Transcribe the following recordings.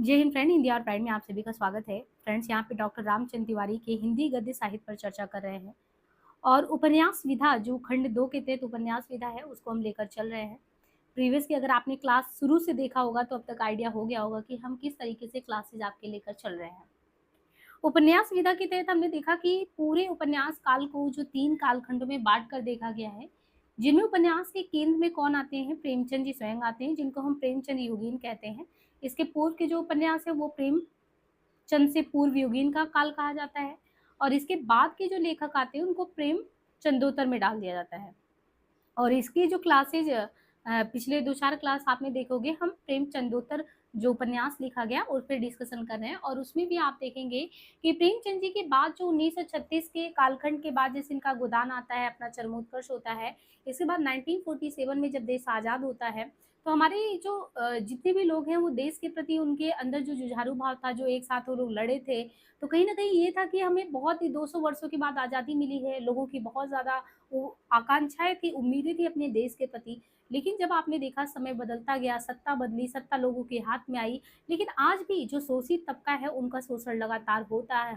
जय हिंद फ्रेंड, हिंदी और प्राइड में आप सभी का स्वागत है। फ्रेंड्स, यहाँ पे डॉक्टर रामचंद्र तिवारी के हिंदी गद्य साहित्य पर चर्चा कर रहे हैं और उपन्यास विधा जो खंड 2 के तहत उपन्यास विधा है उसको हम लेकर चल रहे हैं। प्रीवियस की अगर आपने क्लास शुरू से देखा होगा तो अब तक आइडिया हो गया होगा कि हम किस तरीके से क्लासेज आपके लेकर चल रहे हैं। उपन्यास विधा के तहत हमने देखा कि पूरे उपन्यास काल को जो 3 कालखंडों में बाँट कर देखा गया है, जिनमें उपन्यास के केंद्र में कौन आते हैं, प्रेमचंद जी स्वयं आते हैं, जिनको हम प्रेमचंद योगीन कहते हैं। इसके पूर्व के जो उपन्यास है वो प्रेमचंद से पूर्व योगीन का काल कहा जाता है और इसके बाद के जो लेखक आते हैं उनको प्रेमचंदोत्तर में डाल दिया जाता है। और इसकी जो क्लासेज पिछले 2-4 क्लास आपने देखोगे हम प्रेमचंदोत्तर जो उपन्यास लिखा गया उस पे डिस्कशन कर रहे हैं और उसमें भी आप देखेंगे कि प्रेमचंद जी के बाद जो 1936 के कालखंड के बाद जैसे इनका गोदान आता है, अपना चरमोत्कर्ष होता है। इसके बाद 1947 में जब देश आज़ाद होता है, तो हमारे जो जितने भी लोग हैं वो देश के प्रति उनके अंदर जो जुझारू भाव था, जो एक साथ वो लोग लड़े थे, तो कहीं न कहीं ये था कि हमें बहुत ही 200 वर्षों के बाद आज़ादी मिली है, लोगों की बहुत ज़्यादा वो आकांक्षाएँ थी, उम्मीदें थी अपने देश के प्रति। लेकिन जब आपने देखा समय बदलता गया, सत्ता बदली, सत्ता लोगों के हाथ में आई, लेकिन आज भी जो शोषित तबका है उनका शोषण लगातार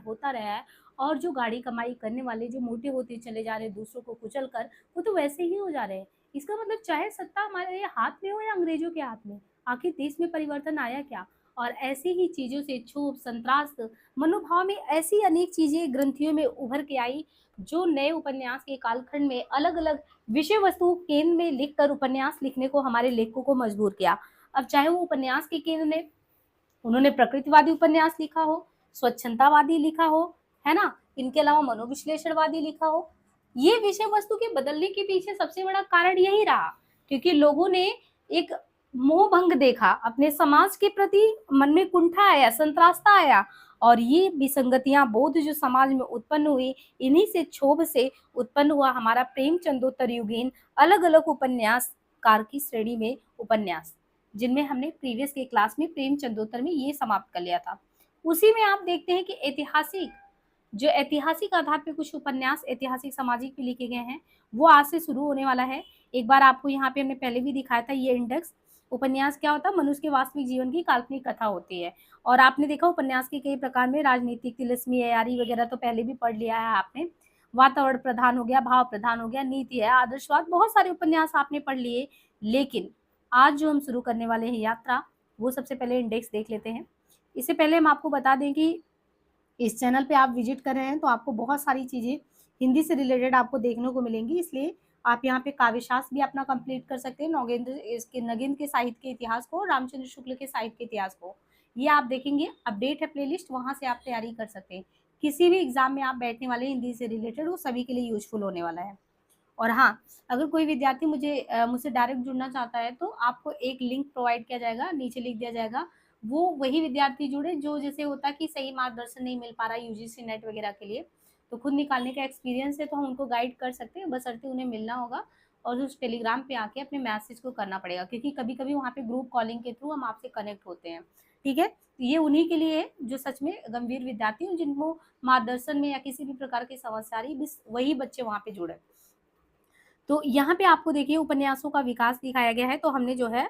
होता रहा है और जो गाढ़ी कमाई करने वाले जो मोटे होते चले जा रहे हैं दूसरों को कुचल कर, वो तो वैसे ही हो जा रहे हैं। इसका मतलब चाहे सत्ता हमारे हाथ में हो या अंग्रेज़ों के हाथ में, आखिर देश में परिवर्तन आया क्या? और ऐसी ही चीज़ों से क्षोभ, संत्रास, मनोभाव में ऐसी अनेक चीज़ें ग्रंथियों में उभर के आई जो नए उपन्यास के कालखंड में अलग-अलग विषय वस्तु केंद्र में लिखकर उपन्यास लिखने को हमारे लेखकों को मजबूर किया। अब चाहे वो उपन्यास के केंद्र में उन्होंने प्रकृतिवादी उपन्यास लिखा हो, स्वच्छंदतावादी लिखा हो, है ना? इनके अलावा मनोविश्लेषणवादी लिखा हो। ये विषय वस्तु के बदलने के पीछे सबसे बड़ा कारण यही रहा, क्योंकि लोगों ने एक मोहभंग देखा, अपने समाज के प्रति मन में कुंठा आया, संत्रास्ता आया और ये विसंगतियाँ बोध जो समाज में उत्पन्न हुई, इन्हीं से क्षोभ से उत्पन्न हुआ हमारा प्रेमचंदोत्तर युगीन अलग-अलग उपन्यासकार की श्रेणी में उपन्यास। जिनमें हमने प्रीवियस के क्लास में प्रेमचंदोत्तर में ये समाप्त कर लिया था। उसी में आप देखते हैं कि ऐतिहासिक आधार पे कुछ उपन्यास ऐतिहासिक सामाजिक पे लिखे गए हैं, वो आज से शुरू होने वाला है। एक बार आपको यहाँ पे हमने पहले भी दिखाया था ये इंडेक्स। उपन्यास क्या होता है? मनुष्य के वास्तविक जीवन की काल्पनिक कथा होती है और आपने देखा उपन्यास के कई प्रकार में राजनीतिक, तिलिस्मी, अयारी वगैरह तो पहले भी पढ़ लिया है आपने। वातावरण प्रधान हो गया, भाव प्रधान हो गया, नीति है, आदर्शवाद, बहुत सारे उपन्यास आपने पढ़ लिए। लेकिन आज जो हम शुरू करने वाले हैं यात्रा, वो सबसे पहले इंडेक्स देख लेते हैं। इससे पहले हम आपको बता दें कि इस चैनल पे आप विजिट कर रहे हैं तो आपको बहुत सारी चीज़ें हिंदी से रिलेटेड आपको देखने को मिलेंगी, इसलिए आप यहाँ पे काव्य शास्त्र भी अपना कंप्लीट कर सकते हैं। नगेंद्र के साहित्य के इतिहास को, रामचंद्र शुक्ल के साहित्य के इतिहास को। ये आप देखेंगे, अपडेट है प्लेलिस्ट, वहाँ से आप तैयारी कर सकते हैं। किसी भी एग्ज़ाम में आप बैठने वाले हैं हिंदी से रिलेटेड, वो सभी के लिए यूज़फुल होने वाला है। और हाँ, अगर कोई विद्यार्थी मुझसे डायरेक्ट जुड़ना चाहता है तो आपको एक लिंक प्रोवाइड किया जाएगा, नीचे लिख दिया जाएगा। वो वही विद्यार्थी जुड़े जो जैसे होता है कि सही मार्गदर्शन नहीं मिल पा रहा है यूजीसी नेट वगैरह के लिए, तो खुद निकालने का एक्सपीरियंस है तो हम उनको गाइड कर सकते हैं, बशर्ते उन्हें मिलना होगा और उस टेलीग्राम पे आके अपने मैसेज को करना पड़ेगा क्योंकि कभी-कभी वहाँ पे ग्रुप कॉलिंग के थ्रू हम आपसे कनेक्ट होते हैं, ठीक है? तो ये उन्हीं के लिए है जो सच में गंभीर विद्यार्थी हैं जिनको मार्गदर्शन में या किसी भी प्रकार की समस्या आ रही, बस वही बच्चे वहाँ पे जुड़े। तो यहाँ पे आपको देखिए उपन्यासों का विकास दिखाया गया है, तो हमने जो है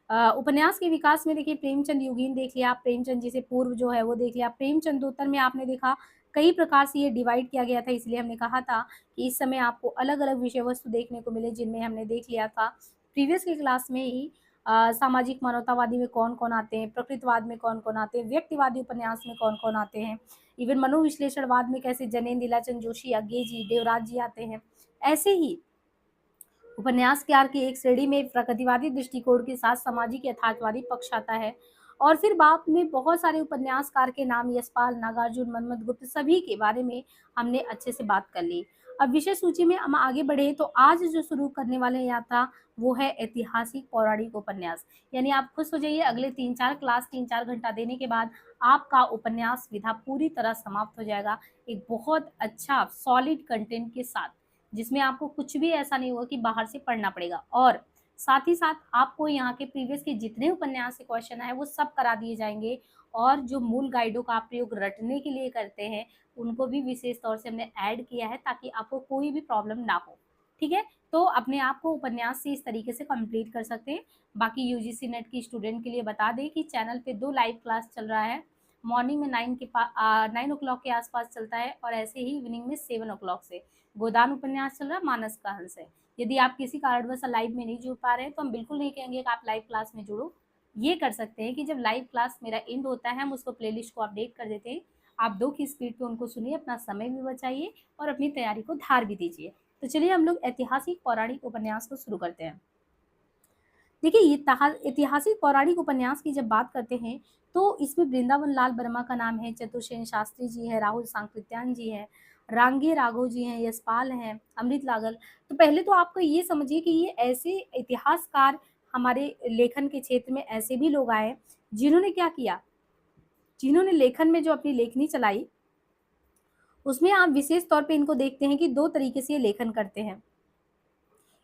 उपन्यास के विकास में देखिए प्रेमचंद युगीन देख लिया, प्रेमचंद जी से पूर्व जो है वो देख लिया, प्रेमचंदोत्तर में आपने देखा कई प्रकार से ये डिवाइड किया गया था, इसलिए हमने कहा था कि इस समय आपको अलग-अलग विषय वस्तु देखने को मिले जिनमें हमने देख लिया था प्रीवियस की क्लास में ही सामाजिक मानवतावादी में कौन-कौन आते हैं, प्रकृतवाद में कौन-कौन आते हैं, व्यक्तिवादी उपन्यास में कौन-कौन आते हैं, इवन मनोविश्लेषणवाद में कैसे जनेन, लीलाचंद जोशी, अज्ञे जी, देवराज जी आते हैं। ऐसे ही उपन्यासकार की एक श्रेणी में प्रगतिवादी दृष्टिकोण के साथ सामाजिक यथार्थवादी पक्ष आता है और फिर बाद में बहुत सारे उपन्यासकार के नाम यशपाल, नागार्जुन, मनमथ गुप्त सभी के बारे में हमने अच्छे से बात कर ली। अब विषय सूची में हम आगे बढ़े तो आज जो शुरू करने वाले हैं यात्रा वो है ऐतिहासिक पौराणिक उपन्यास। यानी आप खुश हो जाइए, अगले 3-4 क्लास 3-4 घंटा देने के बाद आपका उपन्यास विधा पूरी तरह समाप्त हो जाएगा एक बहुत अच्छा सॉलिड कंटेंट के साथ, जिसमें आपको कुछ भी ऐसा नहीं होगा कि बाहर से पढ़ना पड़ेगा और साथ ही साथ आपको यहाँ के प्रीवियस के जितने उपन्यास से क्वेश्चन आए वो सब करा दिए जाएंगे और जो मूल गाइडों का आप प्रयोग रटने के लिए करते हैं उनको भी विशेष तौर से हमने ऐड किया है ताकि आपको कोई भी प्रॉब्लम ना हो, ठीक है? तो अपने आप को उपन्यास से इस तरीके से कंप्लीट कर सकते हैं। बाकी यूजीसी नेट की स्टूडेंट के लिए बता दें कि चैनल पे 2 लाइव क्लास चल रहा है। मॉर्निंग में 9 ओ क्लॉक के आसपास चलता है और ऐसे ही इवनिंग में 7 ओ क्लॉक से गोदान उपन्यास चल रहा है, मानस का हंस है। यदि आप किसी कारणवश लाइव में नहीं जुड़ पा रहे हैं तो हम बिल्कुल नहीं कहेंगे कि आप लाइव क्लास में जुड़ो। ये कर सकते हैं कि जब लाइव क्लास मेरा एंड होता है, हम उसको प्लेलिस्ट को अपडेट कर देते हैं। आप 2 की स्पीड पे उनको सुनिए, अपना समय भी बचाइए और अपनी तैयारी को धार भी दीजिए। तो चलिए हम लोग ऐतिहासिक पौराणिक उपन्यास को शुरू करते हैं। देखिए, ये ऐतिहासिक पौराणिक उपन्यास की जब बात करते हैं तो इसमें वृंदावन लाल वर्मा का नाम है, चतुर्सेन शास्त्री जी है, राहुल सांकृत्यायन जी है, रांगे राघव जी हैं, यशपाल हैं, अमृत लागल। तो पहले तो आपको ये समझिए कि ये ऐसे इतिहासकार हमारे लेखन के क्षेत्र में ऐसे भी लोग आए जिन्होंने क्या किया, जिन्होंने लेखन में जो अपनी लेखनी चलाई, उसमें आप विशेष तौर पे इनको देखते हैं कि 2 तरीके से ये लेखन करते हैं।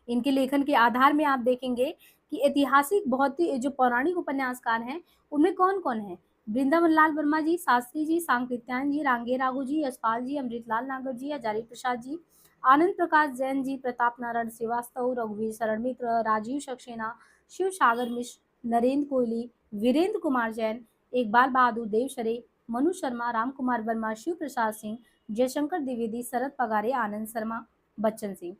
इनके लेखन के आधार में आप देखेंगे कि ऐतिहासिक बहुत ही जो पौराणिक उपन्यासकार हैं, उनमें कौन-कौन है? वृंदावन लाल वर्मा जी, शास्त्री जी, सांकृत्यायन जी, रांगे राघव जी, यशपाल जी, अमृतलाल नागर जी, हजारी प्रसाद जी, आनंद प्रकाश जैन जी, प्रताप नारायण श्रीवास्तव, रघुवीर शरण मित्र, राजीव सक्सेना, शिव सागर मिश्र, नरेंद्र कोहली, वीरेंद्र कुमार जैन, इकबाल बहादुर देवसरे, मनु शर्मा, राम कुमार वर्मा, शिव प्रसाद सिंह, जयशंकर द्विवेदी, शरद पगारे, आनंद शर्मा, बच्चन सिंह।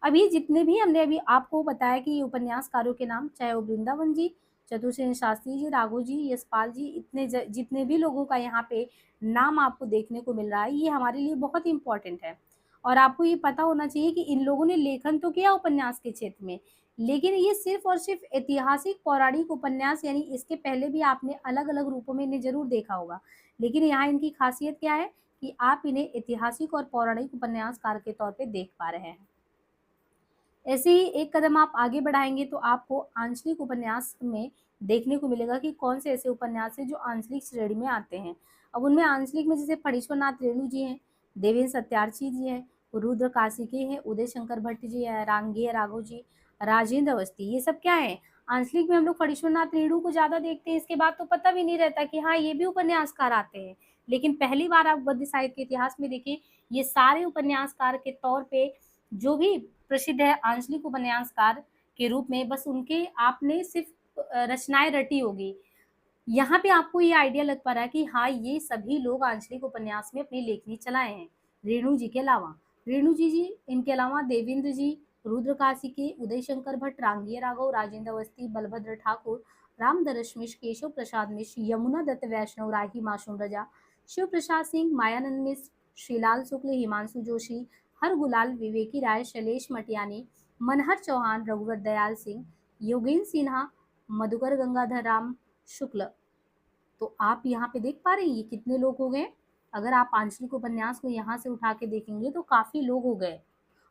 अब ये जितने भी हमने अभी आपको बताया कि ये उपन्यासकारों के नाम, चाहे वो वृंदावन जी, चतुर्सेन शास्त्री जी, राघव जी, यशपाल जी, जितने भी लोगों का यहाँ पे नाम आपको देखने को मिल रहा है, ये हमारे लिए बहुत इंपॉर्टेंट है। और आपको ये पता होना चाहिए कि इन लोगों ने लेखन तो किया उपन्यास के क्षेत्र में, लेकिन ये सिर्फ और सिर्फ ऐतिहासिक पौराणिक उपन्यास, यानी इसके पहले भी आपने अलग अलग रूपों में इन्हें जरूर देखा होगा, लेकिन यहाँ इनकी खासियत क्या है कि आप इन्हें ऐतिहासिक और पौराणिक उपन्यासकार के तौर पे देख पा रहे हैं। ऐसे ही एक कदम आप आगे बढ़ाएंगे तो आपको आंचलिक उपन्यास में देखने को मिलेगा कि कौन से ऐसे उपन्यास हैं जो आंचलिक श्रेणी में आते हैं। अब उनमें आंचलिक में जैसे फणीश्वरनाथ रेणु जी हैं, देवेंद्र सत्यार्थी जी हैं, रुद्र काशिकी हैं, उदय शंकर भट्ट जी हैं, रांगे राघव जी, राजेंद्र अवस्थी, ये सब क्या है आंचलिक में। हम लोग फणीश्वरनाथ रेणु को ज्यादा देखते हैं, इसके बाद तो पता भी नहीं रहता कि हाँ ये भी उपन्यासकार आते हैं। लेकिन पहली बार आप गद्य साहित्य के इतिहास में देखिए, ये सारे उपन्यासकार के तौर पे जो भी प्रसिद्ध है आंचलिक उपन्यासकार के रूप में, बस उनके आपने सिर्फ रचनाएं रटी होगी। यहाँ पे आपको ये आइडिया लग पा रहा है कि हाँ ये सभी लोग आंचलिक उपन्यास में अपनी लेखनी चलाए हैं, रेणु जी के अलावा। रेणु जी इनके अलावा देवेंद्र जी, रुद्र काशिकी, उदय शंकर भट्ट, रांगिया राघव, राजेंद्र अवस्थी, बलभद्र ठाकुर, रामदरस मिश्र, केशव प्रसाद मिश्र, यमुना दत्त वैष्णव, राही मासूम रजा, शिव प्रसाद सिंह, मायानंद मिश्र, श्रीलाल शुक्ल, हिमांशु जोशी, हर गुलाल, विवेकी राय, शैलेश मटियानी, मनहर चौहान, रघुवर दयाल सिंह, योगेंद्र सिन्हा, मधुकर गंगाधर राम शुक्ल। तो आप यहाँ पे देख पा रहे हैं ये कितने लोग हो गए। अगर आप आंचलिक उपन्यास को यहाँ से उठा के देखेंगे तो काफी लोग हो गए।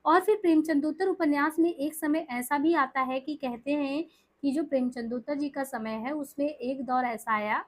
और फिर प्रेमचंदोत्तर उपन्यास में एक समय ऐसा भी आता है कि कहते हैं कि जो प्रेमचंदोत्तर जी का समय है उसमें एक दौर ऐसा आया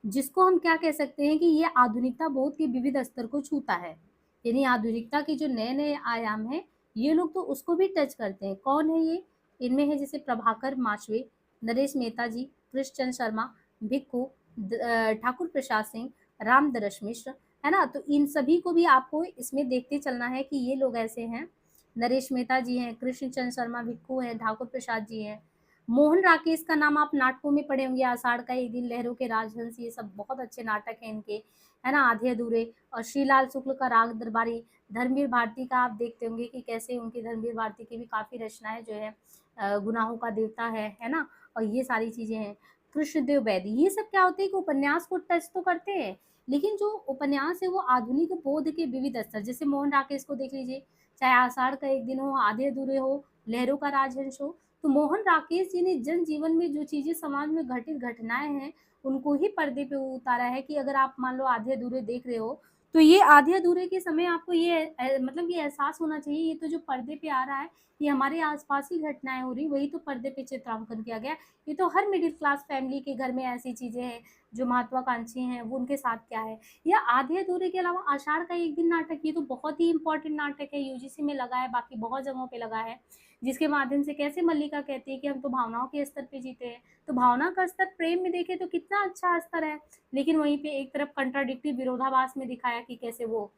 जिसको हम क्या कह सकते हैं कि ये आधुनिकता बोध के विविध स्तर को छूता है। यानी आधुनिकता के जो नए नए आयाम हैं, ये लोग तो उसको भी टच करते हैं। कौन है ये? इनमें है जैसे प्रभाकर माचवे, नरेश मेहता जी, कृष्णचंद शर्मा, भिक्खू, ठाकुर प्रसाद सिंह, रामदरस मिश्र, है ना। तो इन सभी को भी आपको इसमें देखते चलना है कि ये लोग ऐसे हैं। नरेश मेहता जी हैं, कृष्णचंद शर्मा, भिक्खू हैं, ठाकुर प्रसाद जी हैं। मोहन राकेश का नाम आप नाटकों में पढ़े होंगे, आषाढ़ का एक दिन, लहरों के राजहंस, ये सब बहुत अच्छे नाटक हैं इनके, है ना, आधे अधूरे। और श्रीलाल शुक्ल का राग दरबारी, धर्मवीर भारती का आप देखते होंगे कि कैसे उनकी, धर्मवीर भारती की भी काफ़ी रचनाएं जो है, गुनाहों का देवता है ना, और ये सारी चीज़ें हैं। कृष्णदेव वैदी, ये सब क्या होते हैं कि उपन्यास को टच तो करते हैं, लेकिन जो उपन्यास है वो आधुनिक बोध के विविध स्तर, जैसे मोहन राकेश को देख लीजिए, चाहे आषाढ़ का एक दिन हो, आधे अधूरे हो, लहरों का राजहंस हो। तो मोहन राकेश जी ने जन जीवन में जो चीजें समाज में घटित घटनाएं हैं उनको ही पर्दे पे उतारा है कि अगर आप मान लो आधे अधूरे देख रहे हो तो ये आधे अधूरे के समय आपको ये मतलब ये एहसास होना चाहिए, ये तो जो पर्दे पे आ रहा है ये हमारे आसपास ही घटनाएं हो रही, वही तो पर्दे पे चित्रांकन किया गया। ये तो हर मिडिल क्लास फैमिली के घर में ऐसी चीजें हैं जो महत्वाकांक्षी हैं, वो उनके साथ क्या है। या आधे अधूरे के अलावा आषाढ़ का एक दिन नाटक, ये तो बहुत ही इंपॉर्टेंट नाटक है, यूजीसी में लगा है, बाकी बहुत जगहों पे लगा है, जिसके माध्यम से कैसे मल्लिका कहती है कि हम तो भावनाओं के स्तर पे जीते हैं। तो भावना का स्तर प्रेम में देखे तो कितना अच्छा स्तर है, लेकिन वहीं पे एक तरफ कंट्राडिक्टिव विरोधाभास में दिखाया कि कैसे वो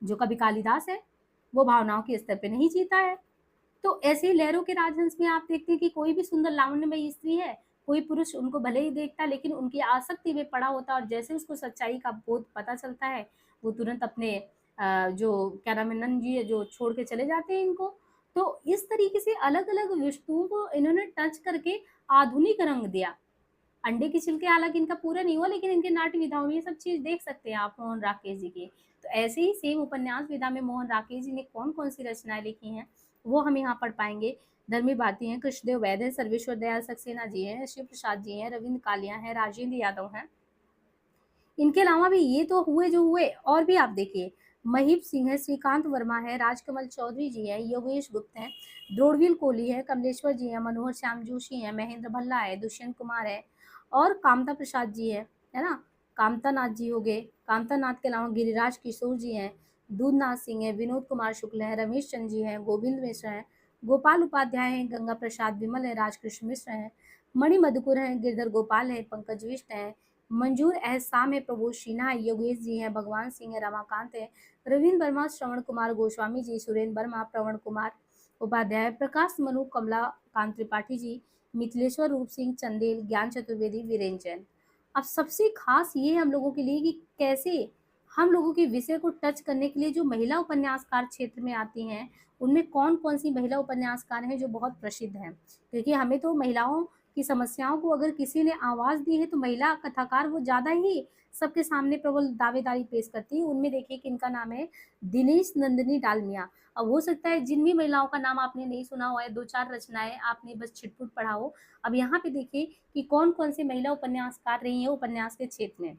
जो कवि कालिदास है वो भावनाओं के स्तर पे नहीं जीता है। तो ऐसे ही लहरों के राजहंस में आप देखते हैं कि कोई भी सुंदर लावण्यमयी स्त्री है, कोई पुरुष उनको भले ही देखता है लेकिन उनकी आसक्ति में पड़ा होता है, और जैसे उसको सच्चाई का बोध पता चलता है, वो तुरंत अपने जो क्या नाम है नंद जी है जो छोड़ के चले जाते हैं इनको। तो इस तरीके से अलग-अलग वस्तुओं को इन्होंने टच करके आधुनिक रंग दिया। अंडे की छिलके हालाँकि इनका पूरा नहीं हुआ, लेकिन इनके नाट्य विधाओं में ये सब चीज़ देख सकते हैं आप मोहन राकेश जी की। तो ऐसे ही सेम उपन्यास विधा में मोहन राकेश जी ने कौन-कौन सी रचनाएँ लिखी हैं, वो हम यहाँ पढ़ पाएँगे। धर्मी भारती हैं, कृष्णदेव वैद्य हैं, सर्वेश्वर दयाल सक्सेना जी हैं, शिव प्रसाद जी हैं, रविंद्र कालिया हैं, राजेंद्र यादव हैं। इनके अलावा भी ये तो हुए जो हुए, और भी आप देखिए महीप सिंह है, श्रीकांत वर्मा है, राजकमल चौधरी जी हैं, योगेश गुप्त हैं, द्रोणवीर कोहली है, कमलेश्वर जी हैं, मनोहर श्याम जोशी हैं, महेंद्र भल्ला है, दुष्यंत कुमार है, और कामता प्रसाद जी है ना? कामता नाथ जी हो गए। कामता नाथ के अलावा गिरिराज किशोर जी हैं, दूधनाथ सिंह है, विनोद कुमार शुक्ल हैं, रमेश चंद्र जी हैं, गोविंद मिश्र हैं, गोपाल उपाध्याय हैं, गंगा प्रसाद विमल है, राजकृष्ण मिश्र हैं, मणि मधुकुर हैं, गिरधर गोपाल है, पंकज विष्ट हैं, मंजूर एहसाम है, प्रबोध सिन्हा है, योगेश जी हैं, भगवान सिंह है, रमाकांत है, रविंद्र वर्मा, श्रवण कुमार गोस्वामी जी, सुरेंद्र वर्मा, प्रवण कुमार उपाध्याय, प्रकाश मनु, कमला कांत त्रिपाठी जी, मिथिलेश्वर रूप सिंह चंदेल, ज्ञान चतुर्वेदी, वीरेंद्र जैन। अब सबसे खास ये हम लोगों के लिए कि कैसे हम लोगों के विषय को टच करने के लिए जो महिला उपन्यासकार क्षेत्र में आती हैं, उनमें कौन कौन सी महिला उपन्यासकार हैं जो बहुत प्रसिद्ध हैं। क्योंकि हमें तो महिलाओं की समस्याओं को अगर किसी ने आवाज़ दी है तो महिला कथाकार वो ज़्यादा ही सबके सामने प्रबल दावेदारी पेश करती है। उनमें देखिए कि इनका नाम है दिनेश नंदिनी डालमिया। अब हो सकता है जिन भी महिलाओं का नाम आपने नहीं सुना हुआ है, 2-4 रचनाएँ आपने बस छिटपुट पढ़ा हो। अब यहाँ पे देखिए कि कौन-कौन से महिला उपन्यासकार रही हैं उपन्यास के क्षेत्र में।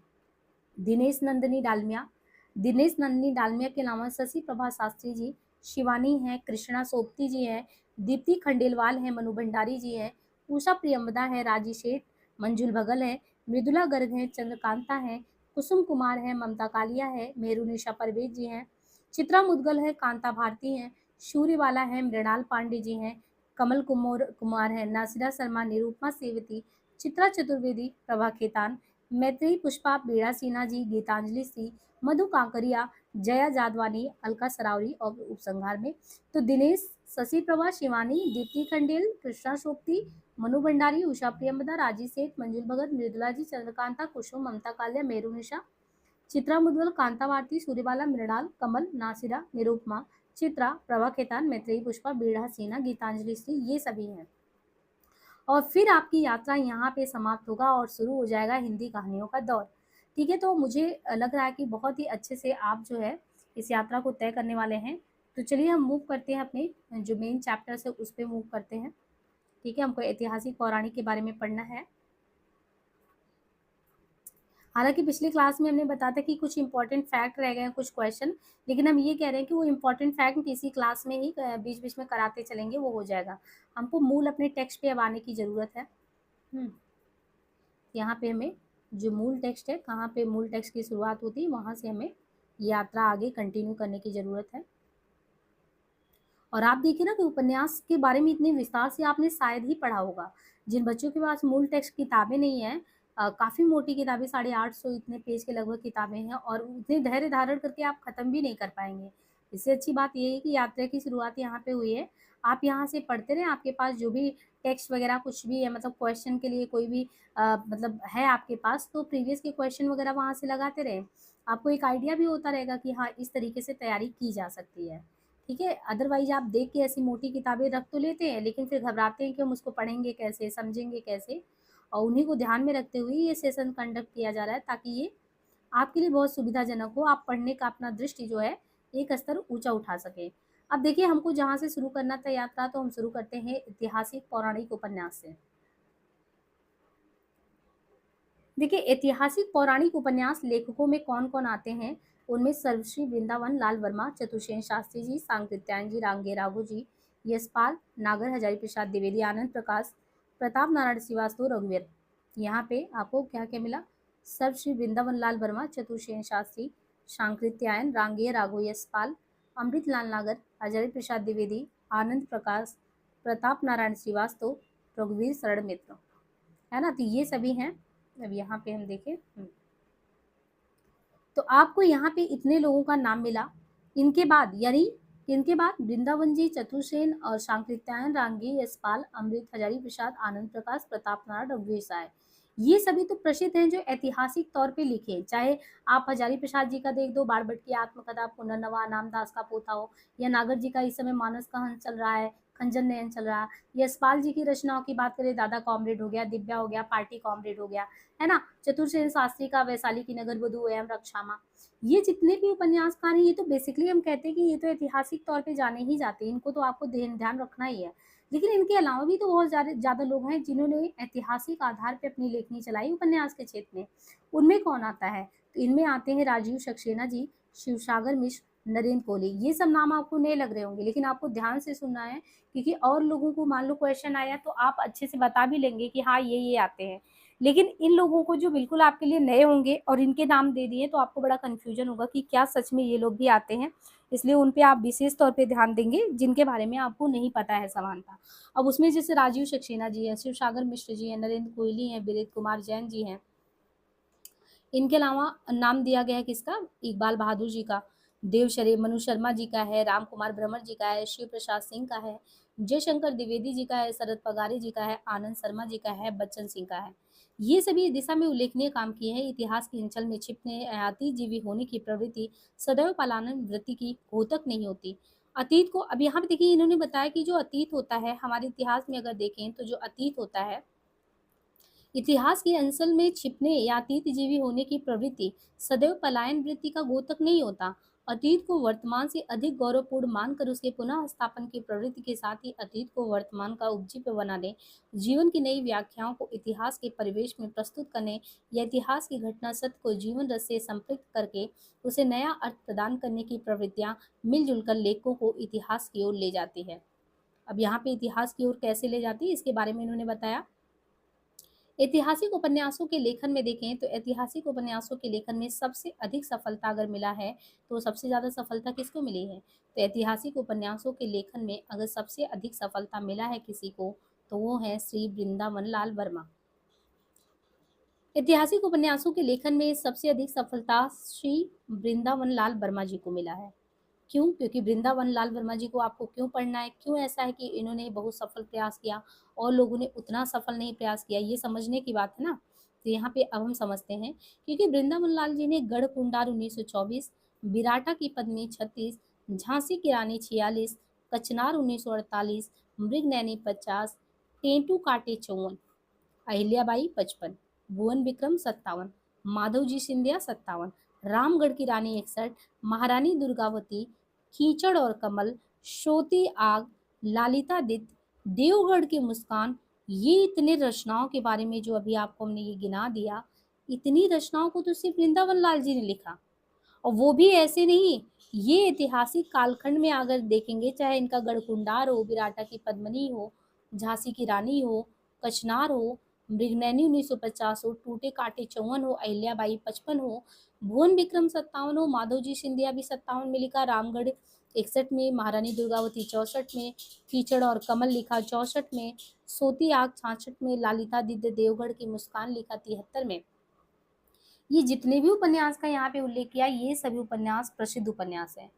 दिनेश नंदिनी डालमिया, दिनेश नंदिनी डालमिया के अलावा शशि प्रभा शास्त्री जी, शिवानी हैं, कृष्णा सोबती जी हैं, दीप्ति खंडेलवाल हैं, मनु भंडारी जी हैं, उषा प्रियंवदा है, राजी शेठ, मंजुल भगल है, मृदुला गर्ग हैं, चंद्रकांता हैं, कुसुम कुमार हैं, ममता कालिया है, मेहरुनिशा परवेज जी हैं, चित्रा मुदगल है, कांता भारती हैं, सूर्यवाला है, मृणाल पांडे जी हैं, कमल कुमार है, नासिरा शर्मा, निरूपमा सेवती, चित्रा चतुर्वेदी, प्रभा खेतान, मैत्रेयी पुष्पा, बीड़ा सिन्हा जी, गीतांजलि सी, मधु कांकरिया, जया जादवानी, अलका सरावरी और उपसंहार में तो दिनेश, शशि प्रभा, शिवानी, दीप्ति खंडेल, कृष्णा सोप्ती, मनु भंडारी, उषा प्रियंवदा, राजी सेठ, मंजुल भगत, मृदुला जी, चंद्रकांता, कुसुम, ममता कालिया, मेरू निशा, चित्रा मुदगल, कांता भारती, सूर्यबाला, मृणाल, कमल, नासिरा, निरूपमा, चित्रा, प्रभा खेतान, मैत्रेयी पुष्पा, बीड़ा सिन्हा, गीतांजलि सी, ये सभी हैं। और फिर आपकी यात्रा यहाँ पे समाप्त होगा और शुरू हो जाएगा हिंदी कहानियों का दौर। ठीक है, तो मुझे लग रहा है कि बहुत ही अच्छे से आप जो है इस यात्रा को तय करने वाले हैं। तो चलिए हम मूव करते हैं अपने जो मेन चैप्टर्स है उस पे मूव करते हैं। ठीक है, हमको ऐतिहासिक पौराणिक के बारे में पढ़ना है। हालांकि पिछली क्लास में हमने बताया था कि कुछ इंपॉर्टेंट फैक्ट रह गए हैं, कुछ क्वेश्चन, लेकिन हम ये कह रहे हैं कि वो इंपॉर्टेंट फैक्ट इसी क्लास में ही बीच बीच में कराते चलेंगे, वो हो जाएगा। हमको मूल अपने टेक्स्ट पे अब आने की ज़रूरत है। यहाँ पे हमें जो मूल टेक्स्ट है, कहाँ पे मूल टेक्स्ट की शुरुआत होती है, वहाँ से हमें यात्रा आगे कंटिन्यू करने की ज़रूरत है। और आप देखिए ना कि उपन्यास के बारे में इतने विस्तार से आपने शायद ही पढ़ा होगा। जिन बच्चों के पास मूल टेक्स्ट किताबें नहीं हैं, काफ़ी मोटी किताबें, 850 इतने पेज के लगभग किताबें हैं, और उतने धैर्य धारण करके आप ख़त्म भी नहीं कर पाएंगे। इससे अच्छी बात ये है कि यात्रा की शुरुआत यहाँ पे हुई है। आप यहाँ से पढ़ते रहें, आपके पास जो भी टेक्स्ट वगैरह कुछ भी है, मतलब क्वेश्चन के लिए कोई भी मतलब है आपके पास, तो प्रीवियस के क्वेश्चन वगैरह वहाँ से लगाते रहें। आपको एक आइडिया भी होता रहेगा कि हाँ, इस तरीके से तैयारी की जा सकती है। ठीक है, अदरवाइज आप देख के ऐसी मोटी किताबें रख तो लेते हैं, लेकिन फिर घबराते हैं कि हम उसको पढ़ेंगे कैसे, समझेंगे कैसे। और उन्हीं को ध्यान में रखते हुए ये सेशन कंडक्ट किया जा रहा है, ताकि ये आपके लिए बहुत सुविधाजनक हो, आप पढ़ने का अपना दृष्टि जो है एक स्तर ऊंचा उठा सके। अब देखिए, हमको जहाँ से शुरू करना था यात्रा, तो हम शुरू करते हैं ऐतिहासिक पौराणिक उपन्यास से। देखिए, ऐतिहासिक पौराणिक उपन्यास लेखकों में कौन कौन आते हैं, उनमें सर्वश्री वृंदावन लाल वर्मा, चतुर्सेन शास्त्री जी, सांकृत्यायन जी, रांगे राघु जी, यशपाल, नागर हजारी प्रसाद द्विवेदी, आनंद प्रकाश, प्रताप नारायण श्रीवास्तव, रघुवीर। यहाँ पे आपको क्या क्या मिला? सर्वश्री वृंदावन लाल वर्मा, चतुर्सेन शास्त्री, सांकृत्यायन, रांगे राघु, यशपाल, अमृत लाल नागर, हजारी प्रसाद द्विवेदी, आनंद प्रकाश, प्रताप नारायण श्रीवास्तव, रघुवीर शरण मित्र, है ना? तो ये सभी हैं। अब यहाँ पे हम देखें, तो आपको यहाँ पे इतने लोगों का नाम मिला। इनके बाद यानी इनके बाद वृंदावन जी, चतुर्सेन और सांकृत्यायन, रांगी, यशपाल, अमृत, हजारी प्रसाद, आनंद प्रकाश, प्रताप नारायण, रघुवीर साय, ये सभी तो प्रसिद्ध हैं जो ऐतिहासिक तौर पे लिखे हैं। चाहे आप हजारी प्रसाद जी का देख दो, बाणभट्ट की आत्मकथा, पुनर्नवा नामदास का पोथा हो, या नागर जी का इस समय मानस का हंस चल रहा है, खंजन नयन चल रहा है, यशपाल जी की रचनाओं की बात करें, दादा कॉमरेड हो गया, दिव्या हो गया, पार्टी कॉमरेड हो गया, है ना, चतुर्सेन शास्त्री का वैशाली की नगर वधु एवं रक्षामा, ये जितने भी उपन्यासकार हैं, ये तो बेसिकली हम कहते हैं कि ये तो ऐतिहासिक तौर पे जाने ही जाते हैं, इनको तो आपको ध्यान रखना ही है। लेकिन इनके अलावा भी तो बहुत ज़्यादा लोग हैं जिन्होंने ऐतिहासिक आधार पे अपनी लेखनी चलाई उपन्यास के क्षेत्र में। उनमें कौन आता है? तो इनमें आते हैं राजीव सक्सेना जी, शिवसागर मिश्र, नरेंद्र कोहली। ये सब नाम आपको नए लग रहे होंगे, लेकिन आपको ध्यान से सुनना है, क्योंकि और लोगों को मान लो क्वेश्चन आया तो आप अच्छे से बता भी लेंगे कि हाँ ये आते हैं। लेकिन इन लोगों को जो बिल्कुल आपके लिए नए होंगे और इनके नाम दे दिए तो आपको बड़ा कन्फ्यूजन होगा कि क्या सच में ये लोग भी आते हैं। इसलिए उन पे आप विशेष तौर पे ध्यान देंगे जिनके बारे में आपको नहीं पता है समानता। अब उसमें जैसे राजीव सक्सेना जी हैं, शिवसागर मिश्र जी हैं, नरेंद्र कोहली हैं, विनीत कुमार जैन जी हैं। इनके अलावा नाम दिया गया है किसका? इकबाल बहादुर जी का, मनु शर्मा जी का है, राम कुमार ब्रह्मर जी का है, शिव प्रसाद सिंह का है, जयशंकर द्विवेदी जी का है, शरद पगारी जी का है, आनंद शर्मा जी का है, बच्चन सिंह का है। ये सभी इस दिशा में उल्लेखनीय काम किए हैं। इतिहास के अंचल में छिपने अतीतजीवी होने की प्रवृत्ति सदैव पलायन वृत्ति की घोतक नहीं होती। अतीत को अब यहाँ पे देखिए, इन्होंने बताया कि जो अतीत होता है हमारे इतिहास में अगर देखें तो जो अतीत होता है, इतिहास के अंसल में छिपने या अतीतजीवी होने की प्रवृत्ति सदैव पलायन वृत्ति का घोतक नहीं होता। अतीत को वर्तमान से अधिक गौरवपूर्ण मानकर उसके पुनः स्थापन की प्रवृत्ति के साथ ही अतीत को वर्तमान का उपजीव्य बनाने, जीवन की नई व्याख्याओं को इतिहास के परिवेश में प्रस्तुत करने या इतिहास की घटना सत्य को जीवन रस से संपृक्त करके उसे नया अर्थ प्रदान करने की प्रवृत्तियां मिलजुल कर लेखकों को इतिहास की ओर ले जाती है। अब यहाँ पे इतिहास की ओर कैसे ले जाती है इसके बारे में इन्होंने बताया। ऐतिहासिक उपन्यासों के लेखन में देखें तो ऐतिहासिक उपन्यासों के लेखन में सबसे अधिक सफलता अगर मिला है तो सबसे ज़्यादा सफलता किसको मिली है? तो ऐतिहासिक उपन्यासों के लेखन में अगर सबसे अधिक सफलता मिला है किसी को तो वो है श्री वृंदावन लाल वर्मा। ऐतिहासिक उपन्यासों के लेखन में सबसे अधिक सफलता श्री वृंदावन लाल वर्मा जी को मिला है। क्यों? क्योंकि वृंदावन लाल वर्मा जी को आपको क्यों पढ़ना है, क्यों ऐसा है कि इन्होंने बहुत सफल प्रयास किया और लोगों ने उतना सफल नहीं प्रयास किया, ये समझने की बात है ना। तो यहाँ पे अब हम समझते हैं, क्योंकि वृंदावन लाल जी ने गढ़ कुंडार 1924, विराटा की पद्मी 36, झांसी की रानी 46, कचनार 1948, मृगनैनी 50, टेंटू कांटे 54, अहिल्याबाई 55, भुवन विक्रम 57, माधवजी सिंधिया 57, रामगढ़ की रानी 61, महारानी दुर्गावती, कीचड़ और कमल, शोती आग, ललितादित्य, देवगढ़ की मुस्कान, ये इतने रचनाओं के बारे में जो अभी आपको हमने ये गिना दिया, इतनी रचनाओं को तो सिर्फ वृंदावन लाल जी ने लिखा। और वो भी ऐसे नहीं, ये ऐतिहासिक कालखंड में अगर देखेंगे, चाहे इनका गढ़कुंडार हो, विराटा की पद्मिनी हो, झांसी की रानी हो, कचनार हो, मृगनैनी 1950 हो, टूटे कांटे 54 हो, अहिल्याबाई 55 हो, भुवन विक्रम 57 हो, माधवजी सिंधिया भी 57 में लिखा, रामगढ़ 61 में, महारानी दुर्गावती 64 में, कीचड़ और कमल लिखा 64 में, सोती आग 66 में, ललिता दिव्य देवगढ़ की मुस्कान लिखा 73 में। ये जितने भी उपन्यास का यहाँ पे उल्लेख किया, ये सभी उपन्यास प्रसिद्ध उपन्यास हैं।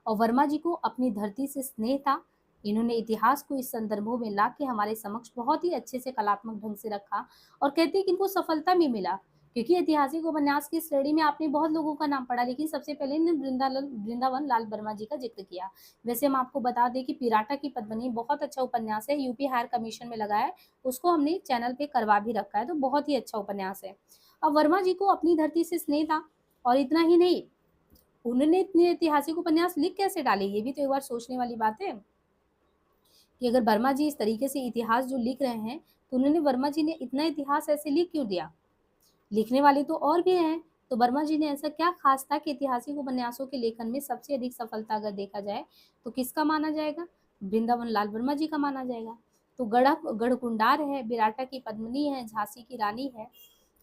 और वर्मा जी को अपनी धरती से स्नेह था। इन्होंने इतिहास को इस संदर्भों में ला के हमारे समक्ष बहुत ही अच्छे से कलात्मक ढंग से रखा, और कहते हैं कि इनको सफलता भी मिला, क्योंकि ऐतिहासिक उपन्यास की श्रेणी में आपने बहुत लोगों का नाम पढ़ा, लेकिन सबसे पहले ने वृंदावन लाल वर्मा जी का जिक्र किया। वैसे हम आपको बता दें कि पिराटा की पद्मिनी बहुत अच्छा उपन्यास है, यूपी हायर कमीशन में लगा है, उसको हमने चैनल पे करवा भी रखा है, तो बहुत ही अच्छा उपन्यास है। अब वर्मा जी को अपनी धरती से स्नेह था, और इतना ही नहीं, उन्होंने इतने ऐतिहासिक उपन्यास लिख कैसे डाले, ये भी तो एक बार सोचने वाली बात है कि अगर वर्मा जी इस तरीके से इतिहास जो लिख रहे हैं तो उन्होंने, वर्मा जी ने इतना इतिहास ऐसे लिख क्यों दिया? लिखने वाले तो और भी हैं, तो वर्मा जी ने ऐसा क्या खास था कि ऐतिहासिक उपन्यासों के लेखन में सबसे अधिक सफलता अगर देखा जाए तो किसका माना जाएगा? वृंदावन लाल वर्मा जी का माना जाएगा। तो गढ़कुंडार है, विराटा की पद्मिनी है, झांसी की रानी है,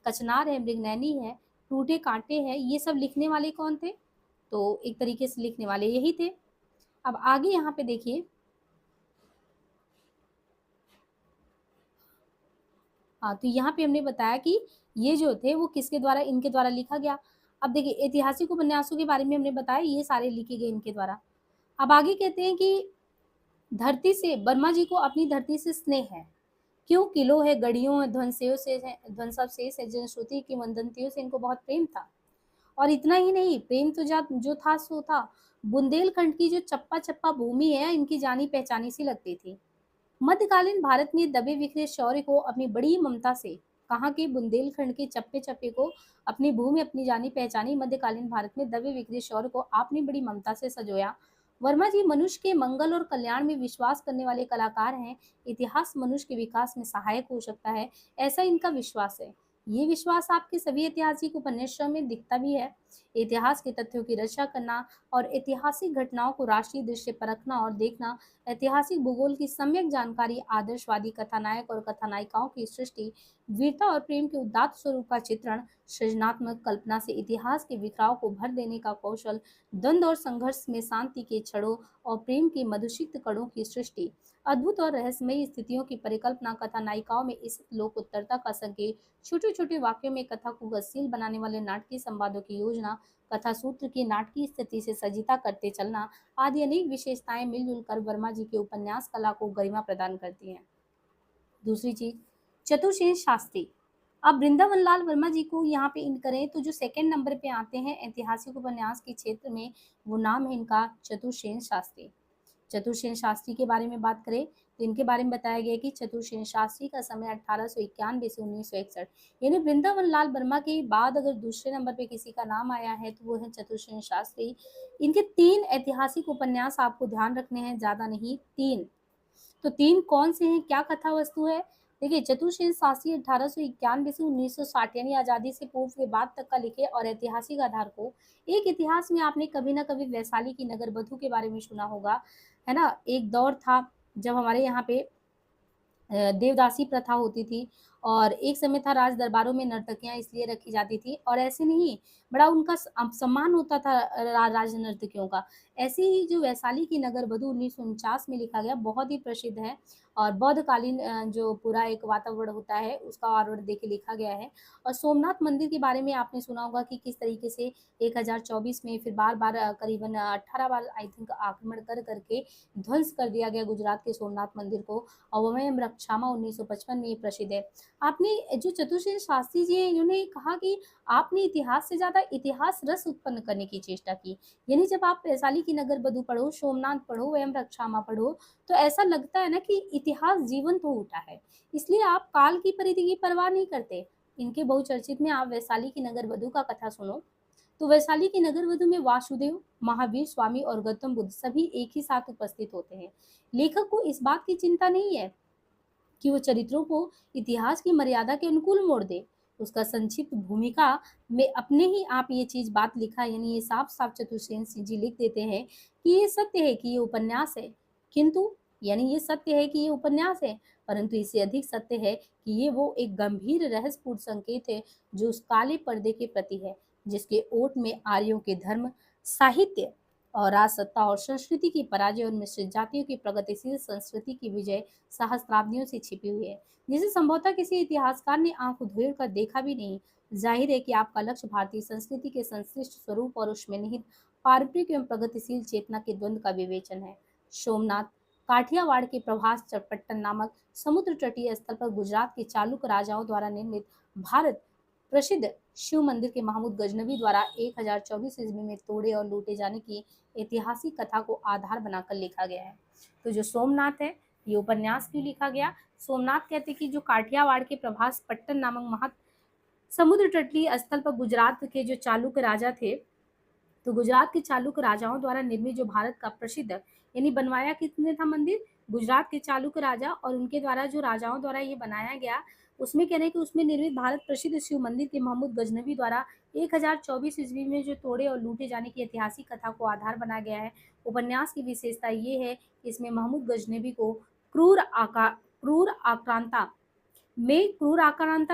कचनार है, मृगनैनी है, टूटे कांटे है, ये सब लिखने वाले कौन थे? तो एक तरीके से लिखने वाले यही थे। अब आगे यहाँ पे देखिए, हाँ, तो यहाँ पे हमने बताया कि ये जो थे वो किसके द्वारा, इनके द्वारा लिखा गया। अब देखिए, ऐतिहासिक उपन्यासों के बारे में हमने बताया, ये सारे लिखे गए इनके द्वारा। अब आगे कहते हैं कि धरती से वर्मा जी को अपनी धरती से स्नेह है, क्यों किलो है गढ़ियों ध्वंसों से है, ध्वंसावशेष है, जनश्रुति की वंदंतियों से इनको बहुत प्रेम था। और इतना ही नहीं, प्रेम तो जो था सो था। बुंदेलखंड की जो चप्पा चप्पा भूमि है, इनकी जानी पहचानी सी लगती थी। मध्यकालीन भारत में दबे बिखरे शौर्य को अपनी बड़ी ममता से, कहाँ के बुंदेलखंड के चप्पे चप्पे को अपनी भूमि अपनी जानी पहचानी मध्यकालीन भारत में दबे बिखरे शौर्य को आपने बड़ी ममता से सजोया। वर्मा जी मनुष्य के मंगल और कल्याण में विश्वास करने वाले कलाकार हैं। इतिहास मनुष्य के विकास में सहायक हो सकता है, ऐसा इनका विश्वास है। ये विश्वास आपके सभी ऐतिहासिक उपन्यासों में दिखता भी है। इतिहास के तथ्यों की रक्षा करना और ऐतिहासिक घटनाओं को राष्ट्रीय दृष्टि परखना और देखना, ऐतिहासिक भूगोल की सम्यक जानकारी, आदर्शवादी कथानायक और कथानायिकाओं की सृष्टि, वीरता और प्रेम के उदात्त स्वरूप का चित्रण, सृजनात्मक कल्पना से इतिहास के बिखराव को भर देने का कौशल, द्वंद्व और संघर्ष में शांति के क्षणों और प्रेम की मधुसिक्त कणों की सृष्टि, अद्भुत और रहस्यमयी स्थितियों की परिकल्पना, कथानायिकाओं में इस लोक उत्तरता का संकेत, छोटे छोटे वाक्यों में कथा को गतिशील बनाने वाले नाटकीय संवादों की योजना, कथा सूत्र की नाटकीय स्थिति से सजिता करते चलना आदि अनेक विशेषताएं मिलजुल कर वर्मा जी के उपन्यास कला को गरिमा प्रदान करती हैं। दूसरी चीज, चतुर्सेन शास्त्री। अब वृंदावन लाल वर्मा जी को यहाँ पे इन करें तो जो सेकंड नंबर पे आते हैं ऐतिहासिक उपन्यास के क्षेत्र में, वो नाम है इनका चतुर्सेन शास्त्री। चतुर्सेन शास्त्री के बारे में बात करें तो इनके बारे में बताया गया कि चतुर्सेन शास्त्री का समय 1891 से 1961, यानी वृंदावन लाल वर्मा के बाद अगर दूसरे नंबर पे किसी का नाम आया है तो वो है चतुर्सेन शास्त्री। इनके 3 ऐतिहासिक उपन्यास आपको ध्यान रखने हैं, ज्यादा नहीं, 3। तो 3 कौन से हैं, क्या कथा वस्तु है? देखिए, चतुर्सेन शास्त्री 1891 से 1960 यानी आजादी से पूर्व के बाद तक का लिखे और ऐतिहासिक आधार को, एक इतिहास में आपने कभी ना कभी वैशाली की नगर बधू के बारे में सुना होगा, है ना? एक दौर था जब हमारे यहाँ पे देवदासी प्रथा होती थी और एक समय था राज दरबारों में नर्तकियां इसलिए रखी जाती थी और ऐसे नहीं, बड़ा उनका सम्मान होता था राज नर्तकियों का। ऐसे ही जो वैशाली की नगर वधू 1949 में लिखा गया, बहुत ही प्रसिद्ध है और बौद्धकालीन जो पूरा एक वातावरण होता है उसका आवरण देके लिखा गया है। और सोमनाथ मंदिर के बारे में आपने सुना होगा कि किस तरीके से 1024 में फिर बार बार करीबन 18 बार आई थिंक आक्रमण कर करके ध्वंस कर दिया गया गुजरात के सोमनाथ मंदिर को, और वह रक्षामा 1955 में प्रसिद्ध है। आपने जो चतुर्सेन शास्त्री जी हैं, इन्होंने कहा कि आपने इतिहास से ज्यादा इतिहास रस उत्पन्न करने की चेष्टा की। यानी जब आप वैशाली की नगर बधू पढ़ो, सोमनाथ पढ़ो, वयम रक्षामा पढ़ो, तो ऐसा लगता है ना कि इतिहास जीवंत हो उठा है। इसलिए आप काल की परिधि की परवाह नहीं करते। इनके बहुचर्चित में आप वैशाली की नगर वधू का कथा सुनो, तो वैशाली की नगर वधू में वासुदेव, महावीर स्वामी और गौतम बुद्ध सभी एक ही साथ उपस्थित होते हैं। लेखक को इस बात की चिंता नहीं है कि वो चरित्रों को इतिहास की मर्यादा के अनुकूल मोड़ दे। उसका संक्षिप्त भूमिका में अपने ही आप ये चीज बात लिखा, यानी ये साफ साफ चतुर्सेन सिंह जी लिख देते हैं कि ये सत्य है कि ये उपन्यास है, किंतु यानी ये सत्य है कि ये उपन्यास है, परंतु इससे अधिक सत्य है कि ये वो एक गंभीर रहस्यपूर्ण संकेत है जो उस काले पर्दे के प्रति है, जिसके ओट में आर्यों के धर्म, साहित्य और राजसत्ता और संस्कृति की पराजय और मिश्रित जातियों की प्रगतिशील संस्कृति की विजय सहस्त्राब्दियों से छिपी हुई है, जिसे संभवतः किसी इतिहासकार ने आंख उधेड़ कर देखा भी नहीं। जाहिर है कि आपका लक्ष्य भारतीय संस्कृति के संश्लिष्ट स्वरूप और उसमें निहित पारंपरिक एवं प्रगतिशील चेतना के द्वंद्व का विवेचन है। सोमनाथ काठियावाड़ के प्रभास चट्टन नामक समुद्र तटीय स्थल पर गुजरात के चालुक्य राजाओं द्वारा निर्मित भारत प्रसिद्ध शिव मंदिर के महमूद गजनवी द्वारा 1024 ईस्वी में तोड़े और लूटे जाने की ऐतिहासिक कथा को आधार बनाकर लिखा गया है। तो जो सोमनाथ है, ये उपन्यास क्यों लिखा गया? सोमनाथ कहते कि जो काठियावाड़ के प्रभास पट्टन नामक महा समुद्र तटीय स्थल पर गुजरात के जो चालुक्य राजा थे, तो गुजरात के चालुक्य राजाओं द्वारा निर्मित जो भारत का प्रसिद्ध, यानी बनवाया किसने था मंदिर? गुजरात के चालुक्य राजा, और उनके द्वारा जो राजाओं द्वारा ये बनाया गया, उसमें कह रहे हैं कि उसमें निर्मित भारत प्रसिद्ध शिव मंदिर के महमूद गजनवी द्वारा 1024 ईस्वी में जो तोड़े और लूटे जाने की ऐतिहासिक कथा को आधार बनाया गया है। उपन्यास की विशेषता ये है कि इसमें महमूद गजनवी को क्रूर आक्रांता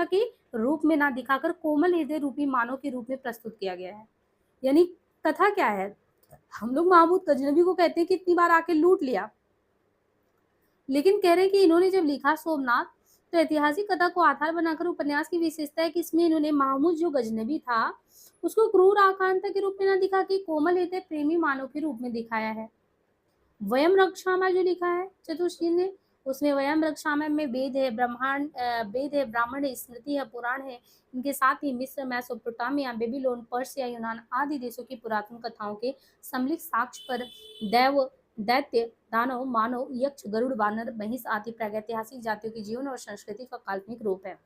के रूप में ना दिखाकर कोमल हृदय रूपी मानव के रूप में प्रस्तुत किया गया है। यानी कथा क्या है? हम लोग महमूद गजनवी को कहते हैं कि इतनी बार आके लूट लिया, लेकिन कह रहे हैं कि इन्होंने जब लिखा सोमनाथ, तो ऐतिहासिक कथा को आधार बनाकर उपन्यास की विशेषता है कि इसमें इन्होंने महमूद जो गजनवी था उसको क्रूर आकांता के रूप में ना दिखा के कोमल हृदय प्रेमी मानव के रूप में दिखाया है। वयम रक्षामः जो लिखा है चतुश्री ने, उसमें वयम रक्षामः में वेद है, वेद है, ब्राह्मण है, स्मृति है, पुराण है। इनके साथ ही मिस्र, मेसोपोटामिया, बेबीलोन, पर्सिया, यूनान आदि देशों की पुरातन कथाओं के सम्मिलित साक्ष्य पर दैव, दैत्य, दानव, मानव, यक्ष, गरुड़, वानर, महिष आदि प्रागैतिहासिक जातियों के जीवन और संस्कृति का काल्पनिक रूप है।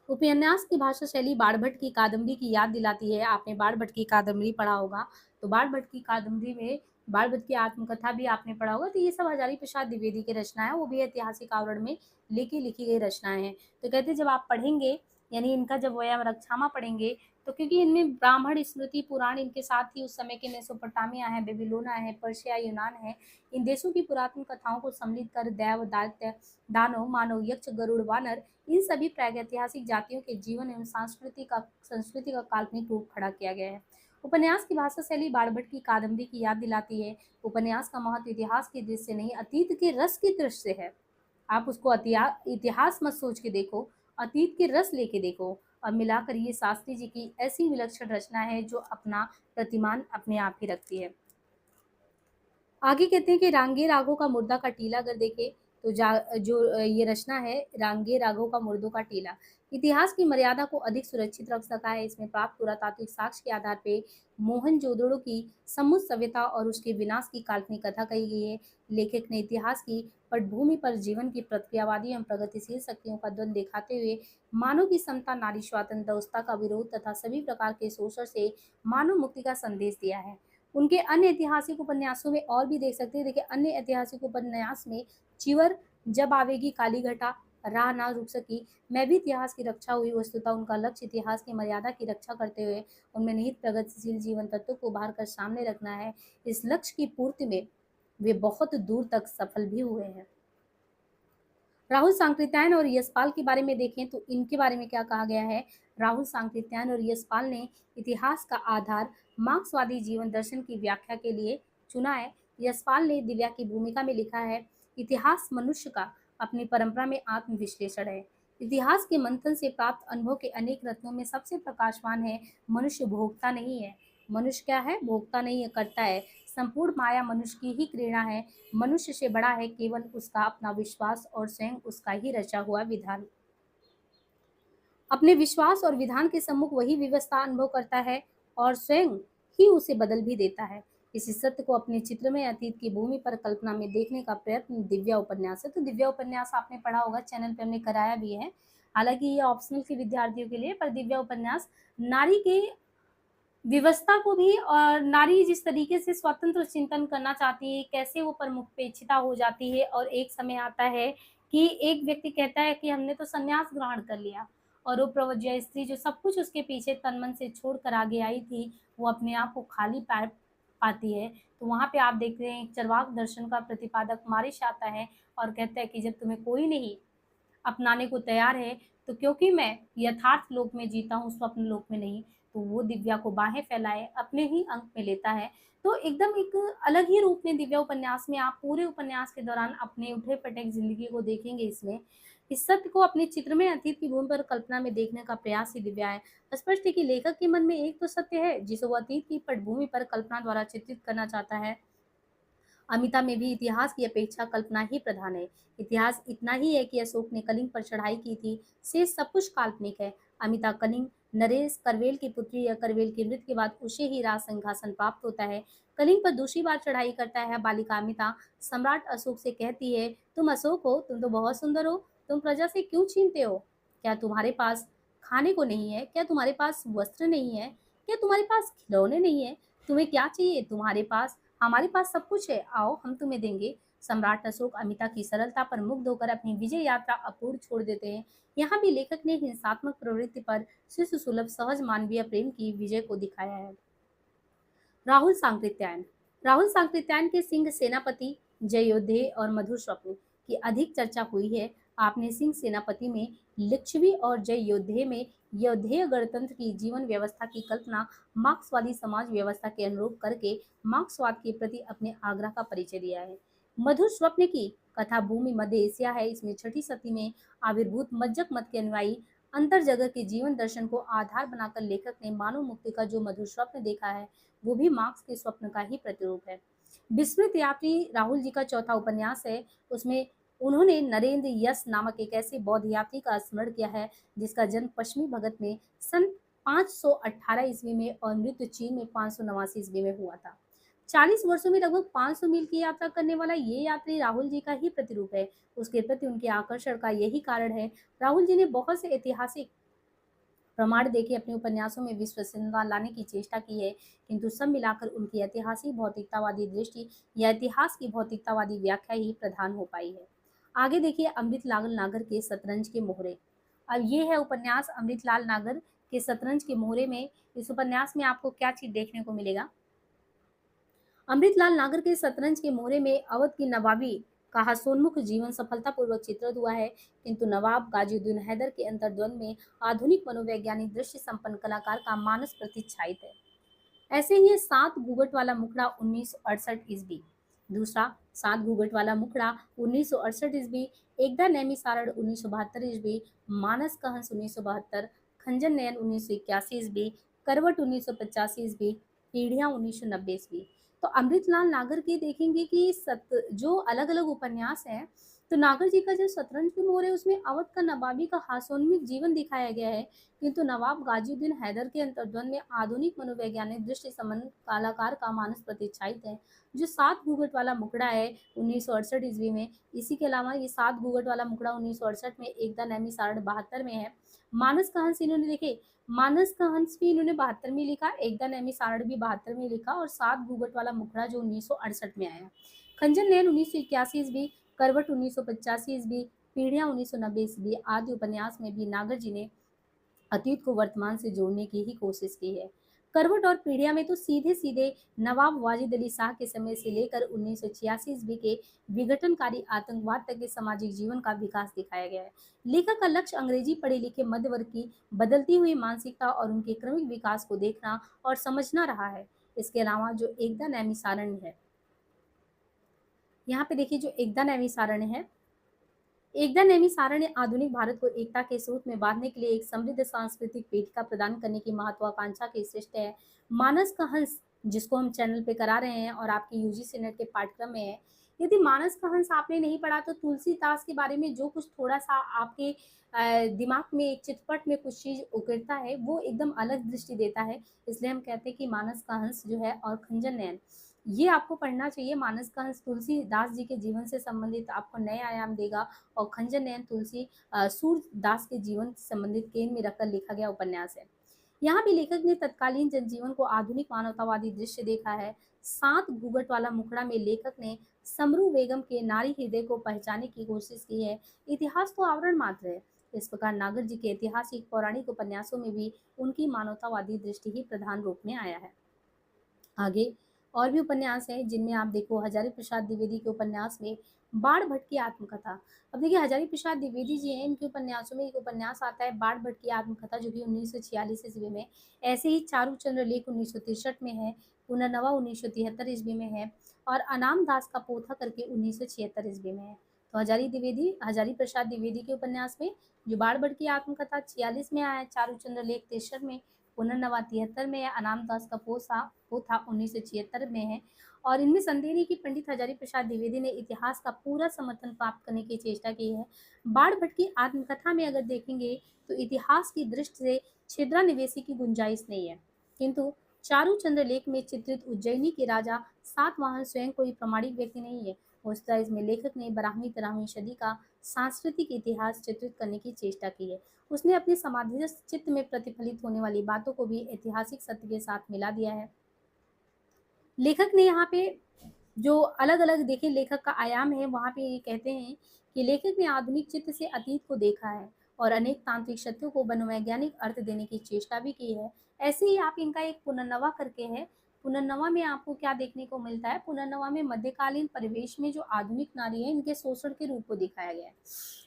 उपन्यास की भाषा शैली बाणभट्ट की कादम्बरी की याद दिलाती है। आपने बाणभट्ट की कादम्बरी पढ़ा होगा, तो बाणभट्ट की कादम्बरी में बाणभट्ट की आत्मकथा भी आपने पढ़ा होगा। तो ये सब हजारी प्रसाद द्विवेदी की रचना है, वो भी ऐतिहासिक आवरण में लेके लिखी गई रचनाएं हैं। तो कहते हैं जब आप पढ़ेंगे, यानी इनका जब वयम रक्षामा पढ़ेंगे, तो क्योंकि इनमें ब्राह्मण, स्मृति, पुराण, इनके साथ ही उस समय के मेसोपोटामिया है, बेबीलोना है, पर्शिया, यूनान है, इन देशों की पुरातन कथाओं को सम्मिलित कर दैव, दैत्य, दानव, मानव, यक्ष, गरुड़, वानर, इन सभी प्रागैतिहासिक जातियों के जीवन एवं संस्कृति का काल्पनिक रूप खड़ा किया गया है। उपन्यास की भाषा शैली बाणभट्ट की कादम्बरी की याद दिलाती है। उपन्यास का महत्व इतिहास की दृष्टि से नहीं, अतीत के रस की दृष्टि से है। आप उसको इतिहास मत सोच के देखो, अतीत के रस लेके देखो, और मिलाकर ये शास्त्री जी की ऐसी विलक्षण रचना है जो अपना प्रतिमान अपने आप ही रखती है। आगे कहते हैं कि रांगे रागों का मुर्दा का टीला अगर देखें, तो ये रचना है रांगे रागों का मुर्दों का टीला, इतिहास की मर्यादा को अधिक सुरक्षित रख सका है। इसमें प्राप्त पुरातात्विक साक्ष्य के आधार पे मोहनजोदड़ो की समुद्र सभ्यता और उसके विनाश की काल्पनिक कथा कही गई है। लेखक ने इतिहास की पटभूमि पर जीवन की प्रतिक्रियावादी एवं प्रगतिशील शक्तियों का द्वंद्व दिखाते हुए मानव की समता, नारी स्वातंत्र्य, व्यवस्था का विरोध तथा सभी प्रकार के शोषण से मानव मुक्ति का संदेश दिया है। उनके अन्य ऐतिहासिक उपन्यासों में और भी देख सकते हैं। देखिए अन्य ऐतिहासिक उपन्यास में चिवर, जब आवेगी काली घटा, राह ना रुक सकी, मैं भी इतिहास की रक्षा हुई, वस्तुतः उनका लक्ष्य इतिहास की मर्यादा की रक्षा करते हुए उनमें निहित प्रगतिशील जीवन तत्वों को उभार कर सामने रखना है। इस लक्ष्य की पूर्ति में वे बहुत दूर तक सफल भी हुए हैं। राहुल सांकृत्यायन और यशपाल के बारे में देखें तो इनके बारे में क्या कहा गया है। राहुल सांकृत्यायन और यशपाल ने इतिहास का आधार मार्क्सवादी जीवन दर्शन की व्याख्या के लिए चुना है। यशपाल ने दिव्या की भूमिका में लिखा है, इतिहास मनुष्य का अपनी परंपरा में आत्मविश्लेषण है। इतिहास के मंथन से प्राप्त अनुभव के अनेक रत्नों में सबसे प्रकाशवान है, मनुष्य भोगता नहीं है। मनुष्य क्या है? भोगता नहीं है, करता है। संपूर्ण माया मनुष्य की ही प्रेरणा है। मनुष्य से बड़ा है केवल उसका अपना विश्वास और स्वयं उसका ही रचा हुआ विधान। अपने विश्वास और विधान के सम्मुख वही व्यवस्था अनुभव करता है और स्वयं ही उसे बदल भी देता है। इसी सत्य को अपने चित्र में अतीत की भूमि पर कल्पना में देखने का प्रयत्न दिव्या उपन्यास है। तो दिव्या उपन्यास आपने पढ़ा होगा, चैनल पे हमने कराया भी है। हालांकि ये ऑप्शनल के विद्यार्थियों के लिए, पर दिव्या उपन्यास नारी के व्यवस्था को भी, और नारी जिस तरीके से स्वतंत्र चिंतन करना चाहती है, कैसे वो प्रमुखेक्षिता हो जाती है, और एक समय आता है कि एक व्यक्ति कहता है कि हमने तो संन्यास ग्रहण कर लिया, और वो प्रव्रज्या स्त्री जो सब कुछ उसके पीछे तन मन से छोड़ कर आगे आई थी, वो अपने आप को खाली पाती है। तो वहाँ पे आप देख रहे हैं चरवाक दर्शन का प्रतिपादक मारिश आता है और कहता है कि जब तुम्हें कोई नहीं अपनाने को तैयार है, तो क्योंकि मैं यथार्थ लोक में जीता हूँ, स्वप्न लोक में नहीं, तो वो दिव्या को बाहें फैलाए अपने ही अंक में लेता है। तो एकदम एक अलग ही रूप में दिव्या उपन्यास में आप पूरे उपन्यास के दौरान अपने उठे पटक जिंदगी को देखेंगे। इसमें इस सत्य को अपने चित्र में अतीत की भूमि पर कल्पना में देखने का प्रयास ही दिव्या है। स्पष्ट है कि लेखक के मन में एक तो सत्य है जिसे वो अतीत की पटभूमि पर कल्पना द्वारा चित्रित करना चाहता है। अमिता में भी इतिहास की अपेक्षा कल्पना ही प्रधान है। इतिहास इतना ही है कि अशोक ने कलिंग पर चढ़ाई की थी, शेष सब कुछ काल्पनिक है। अमिता कलिंग नरेश करवेल की पुत्री या करवेल की मृत्यु के बाद उसे ही राज सिंहासन प्राप्त होता है। कलिंग पर दूसरी बार चढ़ाई करता है बालिका अमिता। सम्राट अशोक से कहती है, तुम अशोक हो, तुम तो बहुत सुंदर हो, तुम प्रजा से क्यों छीनते हो? क्या तुम्हारे पास खाने को नहीं है? क्या तुम्हारे पास वस्त्र नहीं है? क्या तुम्हारे पास खिलौने नहीं है? तुम्हें क्या चाहिए? तुम्हारे पास हमारे पास सब कुछ है, आओ हम तुम्हें देंगे। सम्राट अशोक अमिता की सरलता पर मुग्ध होकर अपनी विजय यात्रा अपूर्ण छोड़ देते हैं। यहाँ भी लेखक ने हिंसात्मक प्रवृत्ति पर शिशु सुलभ सहज मानवीय प्रेम की विजय को दिखाया है। राहुल सांकृत्यायन। राहुल सांकृत्यायन के सिंह सेनापति, जयोधे और मधुर स्वप्न की अधिक चर्चा हुई है। आपने सिंह सेनापति में लिच्छवी और जयोधे में यौधेय गणतंत्र की जीवन व्यवस्था की कल्पना मार्क्सवादी समाज व्यवस्था के अनुरूप करके मार्क्सवाद के प्रति अपने आग्रह का परिचय दिया है। मधुर स्वप्न की कथा भूमि मध्य एशिया है। इसमें छठी सदी में आविर्भूत मज्जक मत के अनुयायी अंतर जगह के जीवन दर्शन को आधार बनाकर लेखक ने मानव मुक्ति का जो मधुर स्वप्न देखा है, वो भी मार्क्स के स्वप्न का ही प्रतिरूप है। विस्मृत यात्री राहुल जी का चौथा उपन्यास है। उसमें उन्होंने नरेंद्र यस नामक एक ऐसे बौद्ध यात्री का स्मरण किया है जिसका जन्म पश्चिमी भगत में सन 518 ईस्वी में और मृत्यु चीन में 589 ईस्वी में हुआ था। 40 वर्षों में लगभग 500 मील की यात्रा करने वाला ये यात्री राहुल जी का ही प्रतिरूप है। उसके प्रति उनके आकर्षण का यही कारण है। राहुल जी ने बहुत से ऐतिहासिक प्रमाण देके अपने उपन्यासों में विश्वसनीयता लाने की चेष्टा की है, किंतु सब मिलाकर उनकी ऐतिहासिक भौतिकतावादी दृष्टि या इतिहास की भौतिकतावादी व्याख्या ही प्रधान हो पाई है। आगे देखिए अमृतलाल नागर के शतरंज के मोहरे। अब ये है उपन्यास अमृतलाल नागर के शतरंज के मोहरे में। इस उपन्यास में आपको क्या चीज देखने को मिलेगा? अमृतलाल नागर के शतरंज के मोहरे में अवध की नवाबी का हास्योन्मुख जीवन सफलतापूर्वक चित्रित हुआ है, किंतु नवाब गाजीउद्दीन हैदर के अंतर्द्वंद में आधुनिक मनोवैज्ञानिक दृष्टि संपन्न कलाकार का मानस प्रतिच्छायित है। ऐसे ही है सात घूंघट वाला मुखड़ा 1968 ईस्वी। दूसरा सात घूंघट वाला मुखड़ा 1968 ईस्वी, एकदा नैमी सारण 1972 ईस्वी, मानस का हंस 1972, खंजन नयन 1981 ईस्वी, करवट 1985 ईस्वी, पीढ़ियां 1990 ईस्वी। तो अमृतलाल नागर की देखेंगे कि जो अलग अलग उपन्यास हैं, तो नागर जी का जो शतरंज की मोर है उसमें अवध का नवाबी का हास्योन्मुख जीवन दिखाया गया है, किंतु नवाब गाजीउद्दीन हैदर के अंतर्द्वंद में आधुनिक मनोवैज्ञानिक दृष्टि संबंध कलाकार का मानस प्रतिच्छायित है। जो सात घूंघट वाला मुखड़ा है 1968 ईस्वी में, इसी के अलावा ये सात घूंघट वाला मुखड़ा 1968 में, एकदा नैमी सारण 72 में है। मानस का हंस इन्होंने देखे, मानस का हंस भी इन्होंने 72 में लिखा, एकदा नैमी सारण भी 72 में लिखा, और सात घूंघट वाला मुखड़ा जो 1968 में आया। खंजन नैन 1981 ईस्वी, करवट 1985 ईस्वी, पीढ़ियां 1990 ईस्वी आदि उपन्यास में भी नागर जी ने अतीत को वर्तमान से जोड़ने की ही कोशिश की है। करवट और पीढ़िया में तो सीधे सीधे नवाब वाजिद अली शाह के समय से लेकर 1986 ईस्वी के विघटनकारी आतंकवाद तक के सामाजिक जीवन का विकास दिखाया गया है। लेखक का लक्ष्य अंग्रेजी पढ़े लिखे मध्य वर्ग की बदलती हुई मानसिकता और उनके क्रमिक विकास को देखना और समझना रहा है। इसके अलावा जो एकदा नैमी सारण है, यहाँ पे देखिए जो एकदा नैमी सारण है, एकदा नैमी सारण ने आधुनिक भारत को एकता के सूत्र में बांधने के लिए एक समृद्ध सांस्कृतिक वेदिका प्रदान करने की महत्वाकांक्षा की सृष्टि है। मानस का हंस जिसको हम चैनल पे करा रहे हैं और आपके यूजीसी नेट के पाठ्यक्रम में है, यदि मानस का हंस आपने नहीं पढ़ा तो तुलसीदास के बारे में जो कुछ थोड़ा सा आपके दिमाग में एक चिटपट में कुछ चीज उकरता है वो एकदम अलग दृष्टि देता है। इसलिए हम कहते हैं कि मानस का हंस जो है और खंजन नयन ये आपको पढ़ना चाहिए। मानस का हंस तुलसीदास जी के जीवन से संबंधित आपको नए आयाम देगा, और खंजन नयन सूरदास के जीवन से संबंधित केंद्र में रखकर लिखा गया उपन्यास है। यहाँ भी लेखक ने तत्कालीन जनजीवन को आधुनिक मानवतावादी दृश्य देखा है। सात घूंघट वाला मुखड़ा में लेखक ने समरू बेगम के नारी हृदय को पहचानने की कोशिश की है। इतिहास तो आवरण मात्र है। इस प्रकार नागर जी के ऐतिहासिक पौराणिक उपन्यासों में भी उनकी मानवतावादी दृष्टि ही प्रधान रूप में आया है। आगे और भी उपन्यास हैं जिनमें आप देखो हजारी प्रसाद द्विवेदी के उपन्यास में बाढ़ भट्ट की आत्मकथा। अब देखिए हजारी प्रसाद द्विवेदी जी हैं, इनके उपन्यासों में एक उपन्यास आता है बाढ़ भट्ट की आत्मकथा जो कि 1946 ईस्वी में। ऐसे ही चारू चंद्र लेख 1963 में है, पुनर्नवा 1973 ईस्वी में है, और अनाम दास का पोथा करके 1976 ईस्वी में है। तो हजारी प्रसाद द्विवेदी के उपन्यास में जो बाढ़ भट्ट की आत्मकथा 46 में आया, चारू चंद्र लेख 63 में, पुनर्नवा 73 में है, अनाम दास का पोथा 1976 में है। और इनमें संदेह नहीं कि पंडित हजारी प्रसाद द्विवेदी ने इतिहास का पूरा समर्थन प्राप्त करने की चेष्टा की है। बाढ़ भट्ट की आत्मकथा में अगर देखेंगे तो इतिहास की दृष्टि से छिद्रा निवेशी की गुंजाइश नहीं है, किंतु चारू चंद्र लेख में चित्रित उज्जैनी के राजा सातवाहन स्वयं कोई प्रामाणिक व्यक्ति नहीं है। वस्तुतः इसमें लेखक ने 12वीं-13वीं सदी का सांस्कृतिक इतिहास चित्रित करने की चेष्टा की है। उसने अपने समाधिस्थ चित्त में प्रतिफलित होने वाली बातों को भी ऐतिहासिक सत्य के साथ मिला दिया है। लेखक ने यहाँ पे जो अलग अलग देखिए लेखक का आयाम है, वहाँ पे ये कहते हैं कि लेखक ने आधुनिक चित्त से अतीत को देखा है और अनेक तांत्रिक सत्यों को मनोवैज्ञानिक अर्थ देने की चेष्टा भी की है। ऐसे ही आप इनका एक पुनर्नवा करके है, पुनर्नवा में आपको क्या देखने को मिलता है, पुनर्नवा में मध्यकालीन परिवेश में जो आधुनिक नारी है इनके शोषण के रूप को दिखाया गया है।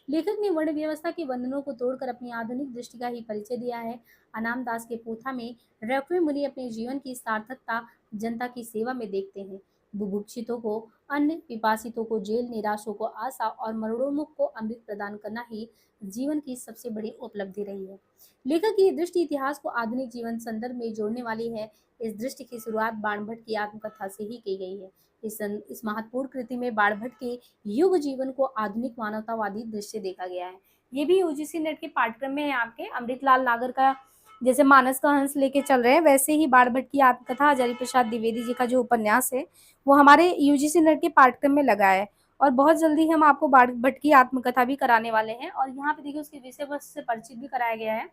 लेखक ने वर्ण व्यवस्था के बंधनों को तोड़कर अपनी आधुनिक दृष्टि का ही परिचय दिया है। अनाम दास के पोथा में रैक्वे मुनि अपने जीवन की सार्थकता जनता की सेवा में देखते हैं। बुभुक्षितों को अन्न, पिपासितों को जेल, निराशों को आशा और मरणोन्मुख को अमृत प्रदान करना ही जीवन की सबसे बड़ी उपलब्धि रही है। लेखक की दृष्टि इतिहास को आधुनिक जीवन संदर्भ में जोड़ने वाली है। इस दृष्टि की शुरुआत बाण भट्ट की आत्मकथा से ही की गई है। इस महत्वपूर्ण कृति में बाण भट्ट के युग जीवन को आधुनिक मानवतावादी दृश्य देखा गया है। ये भी यूजीसी नेट के पाठ्यक्रम में है आपके। अमृतलाल नागर का जैसे मानस का हंस लेके चल रहे हैं, वैसे ही बाण भट्ट की आत्मकथा हजारी प्रसाद द्विवेदी जी का जो उपन्यास है वो हमारे यूजीसी नेट के पाठ्यक्रम में लगा है। और बहुत जल्दी हम आपको बाण भट्ट की आत्मकथा भी कराने वाले हैं। और यहाँ पे देखिए उसके विषय वस्तु से परिचित भी कराया गया है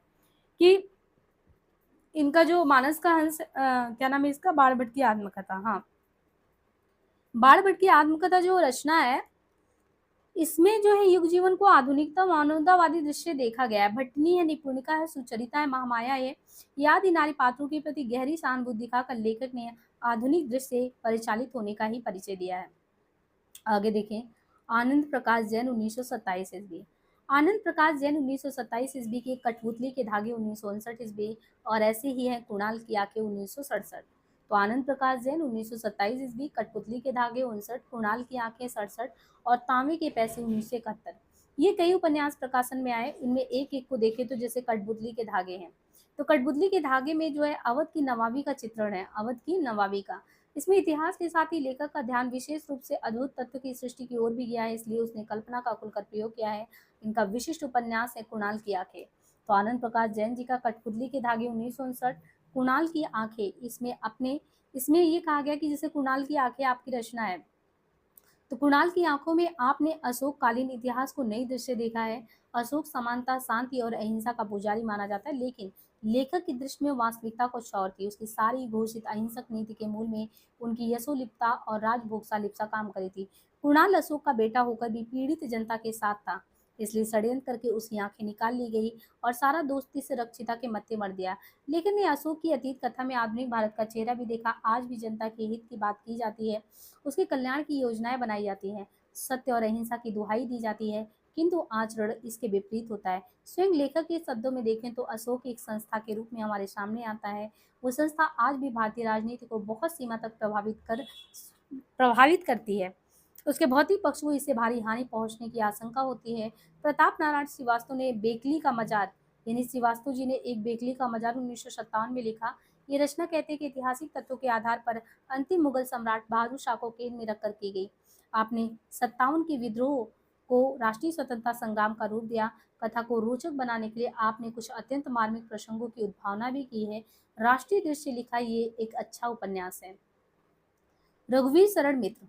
कि इनका जो मानस का हंस क्या नाम है इसका, बाण भट्ट की आत्मकथा। हाँ, बाण भट्ट की आत्मकथा जो रचना है इसमें जो है युग जीवन को आधुनिकता मानवतावादी दृश्य देखा गया है। भट्टनी है, निपुणिका है, सुचरिता है, महामाया है, याद नारी पात्रों के प्रति गहरी सहानुभूति दिखाकर लेखक ने आधुनिक दृश्य से परिचालित होने का ही परिचय दिया है। आगे देखें, आनंद प्रकाश जैन 1927 ईस्वी। आनंद प्रकाश जैन 1927 ईस्वी की कठपुतली के धागे 1959 ईस्वी और ऐसे ही है कुणाल की आंखें 1967। तो आनंद प्रकाश जैन 1927 ईस्वी, कठपुतली के धागे 59, कुणाल की आंखें 67 और तांबे के पैसे 1971। ये कई उपन्यास प्रकाशन में आए। इनमें एक एक को देखें तो जैसे कठपुतली के धागे हैं, तो कठपुतली के धागे में जो है अवध की नवाबी का चित्रण है, अवध की नवाबी का। इसमें इतिहास के साथ ही लेखक का ध्यान विशेष रूप से अद्भुत तत्व की सृष्टि की ओर भी गया है, इसलिए उसने कल्पना का खुलकर प्रयोग किया है। इनका विशिष्ट उपन्यास है कुणाल की आंखें। तो आनंद प्रकाश जैन जी का कठपुतली के धागे 1959, कुणाल की आंखें, इसमें ये कहा गया कि जैसे कुणाल की आंखें आपकी रचना है, तो कुणाल की आंखों में आपने अशोक कालीन इतिहास को नई दृष्टि देखा है। अशोक समानता, शांति और अहिंसा का पुजारी माना जाता है, लेकिन लेखक की दृष्टि में वास्तविकता कुछ और थी। उसकी सारी घोषित अहिंसक नीति के मूल में उनकी यशोलिप्ता और राजभोगसा लिप्सा काम करी थी। कुणाल अशोक का बेटा होकर भी पीड़ित जनता के साथ था, इसलिए षड्यंत्र करके उसकी आंखें निकाल ली गई और सारा दोस्ती से रक्षिता के मत्थे मर दिया। लेकिन ने अशोक की अतीत कथा में आधुनिक भारत का चेहरा भी देखा। आज भी जनता के हित की बात की जाती है, उसके कल्याण की योजनाएं बनाई जाती हैं, सत्य और अहिंसा की दुहाई दी जाती है, किंतु आचरण इसके विपरीत होता है। स्वयं लेखक के शब्दों में देखें तो अशोक एक संस्था के रूप में हमारे सामने आता है। वो संस्था आज भी भारतीय राजनीति को बहुत सीमा तक प्रभावित करती है। उसके भौतिक पक्ष को इससे भारी हानि पहुंचने की आशंका होती है। प्रताप नारायण श्रीवास्तव ने बेकली का मजार, यानी श्रीवास्तव जी ने एक बेकली का मजार 1957 में लिखा। ये रचना कहते हैं कि ऐतिहासिक तत्वों के आधार पर अंतिम मुगल सम्राट बहादुर शाह को केंद्र में रखकर की गई। आपने 57 के विद्रोह को राष्ट्रीय स्वतंत्रता संग्राम का रूप दिया। कथा को रोचक बनाने के लिए आपने कुछ अत्यंत मार्मिक प्रसंगों की उद्भावना भी की है। राष्ट्रीय दृश्य लिखा ये एक अच्छा उपन्यास है। रघुवीर शरण मित्र।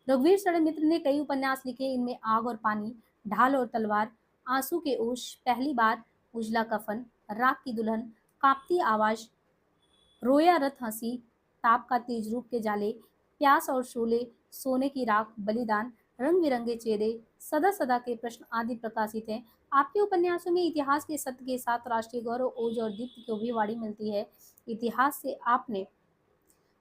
रघुवीर शरण मित्र ने कई उपन्यास लिखे। इनमें आग और पानी, ढाल और तलवार, आंसू के ओश, पहली बार, उजला कफन, राख की दुल्हन, कांपती आवाज, रोया रथ हंसी, ताप का तेज रूप के जाले, प्यास और शोले, सोने की राख, बलिदान, रंग बिरंगे चेहरे, सदा सदा के प्रश्न आदि प्रकाशित हैं। आपके उपन्यासों में इतिहास के सत्य के साथ राष्ट्रीय गौरव, ओज और दीप्ति की भी वाणी मिलती है। इतिहास से आपने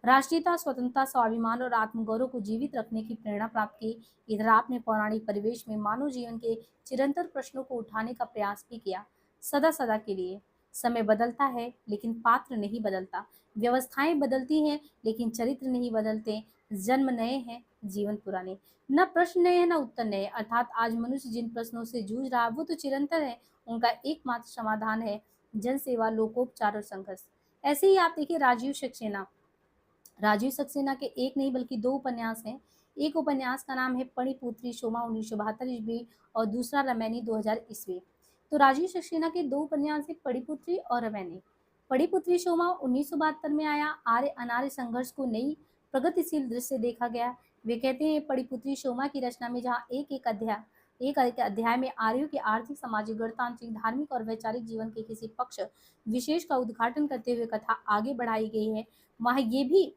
राष्ट्रीयता, स्वतंत्रता, स्वाभिमान और आत्मगौरव को जीवित रखने की प्रेरणा प्राप्त की। इधर आपने पौराणिक परिवेश में मानव जीवन के चिरंतर प्रश्नों को उठाने का प्रयास भी किया। सदा सदा के लिए समय बदलता है लेकिन पात्र नहीं बदलता, व्यवस्थाएं बदलती हैं लेकिन चरित्र नहीं बदलते। जन्म नए हैं, जीवन पुराने, न प्रश्न नए हैं न उत्तर नए। अर्थात आज मनुष्य जिन प्रश्नों से जूझ रहा है वो तो चिरंतर है, उनका एकमात्र समाधान है जन सेवा, लोकोपचार और संघर्ष। ऐसे ही आप देखिए राजीव सक्सेना के एक नहीं बल्कि दो उपन्यास हैं। एक उपन्यास का नाम है पणिपुत्री शोमा 1972 ईस्वी और दूसरा रमैनी 2000 ईस्वी। तो राजीव सक्सेना के दो उपन्यास हैं पणिपुत्री और रमैनी। पणिपुत्री शोमा 1972 में आया। आर्य अनार्य संघर्ष को नई प्रगतिशील दृश्य देखा गया। वे कहते हैं पणिपुत्री शोमा की रचना में जहाँ एक एक अध्याय में आर्यों के आर्थिक, सामाजिक, गणतांत्रिक, धार्मिक और वैचारिक जीवन के किसी पक्ष विशेष का उद्घाटन करते हुए कथा आगे बढ़ाई गई है, वहाँ ये भी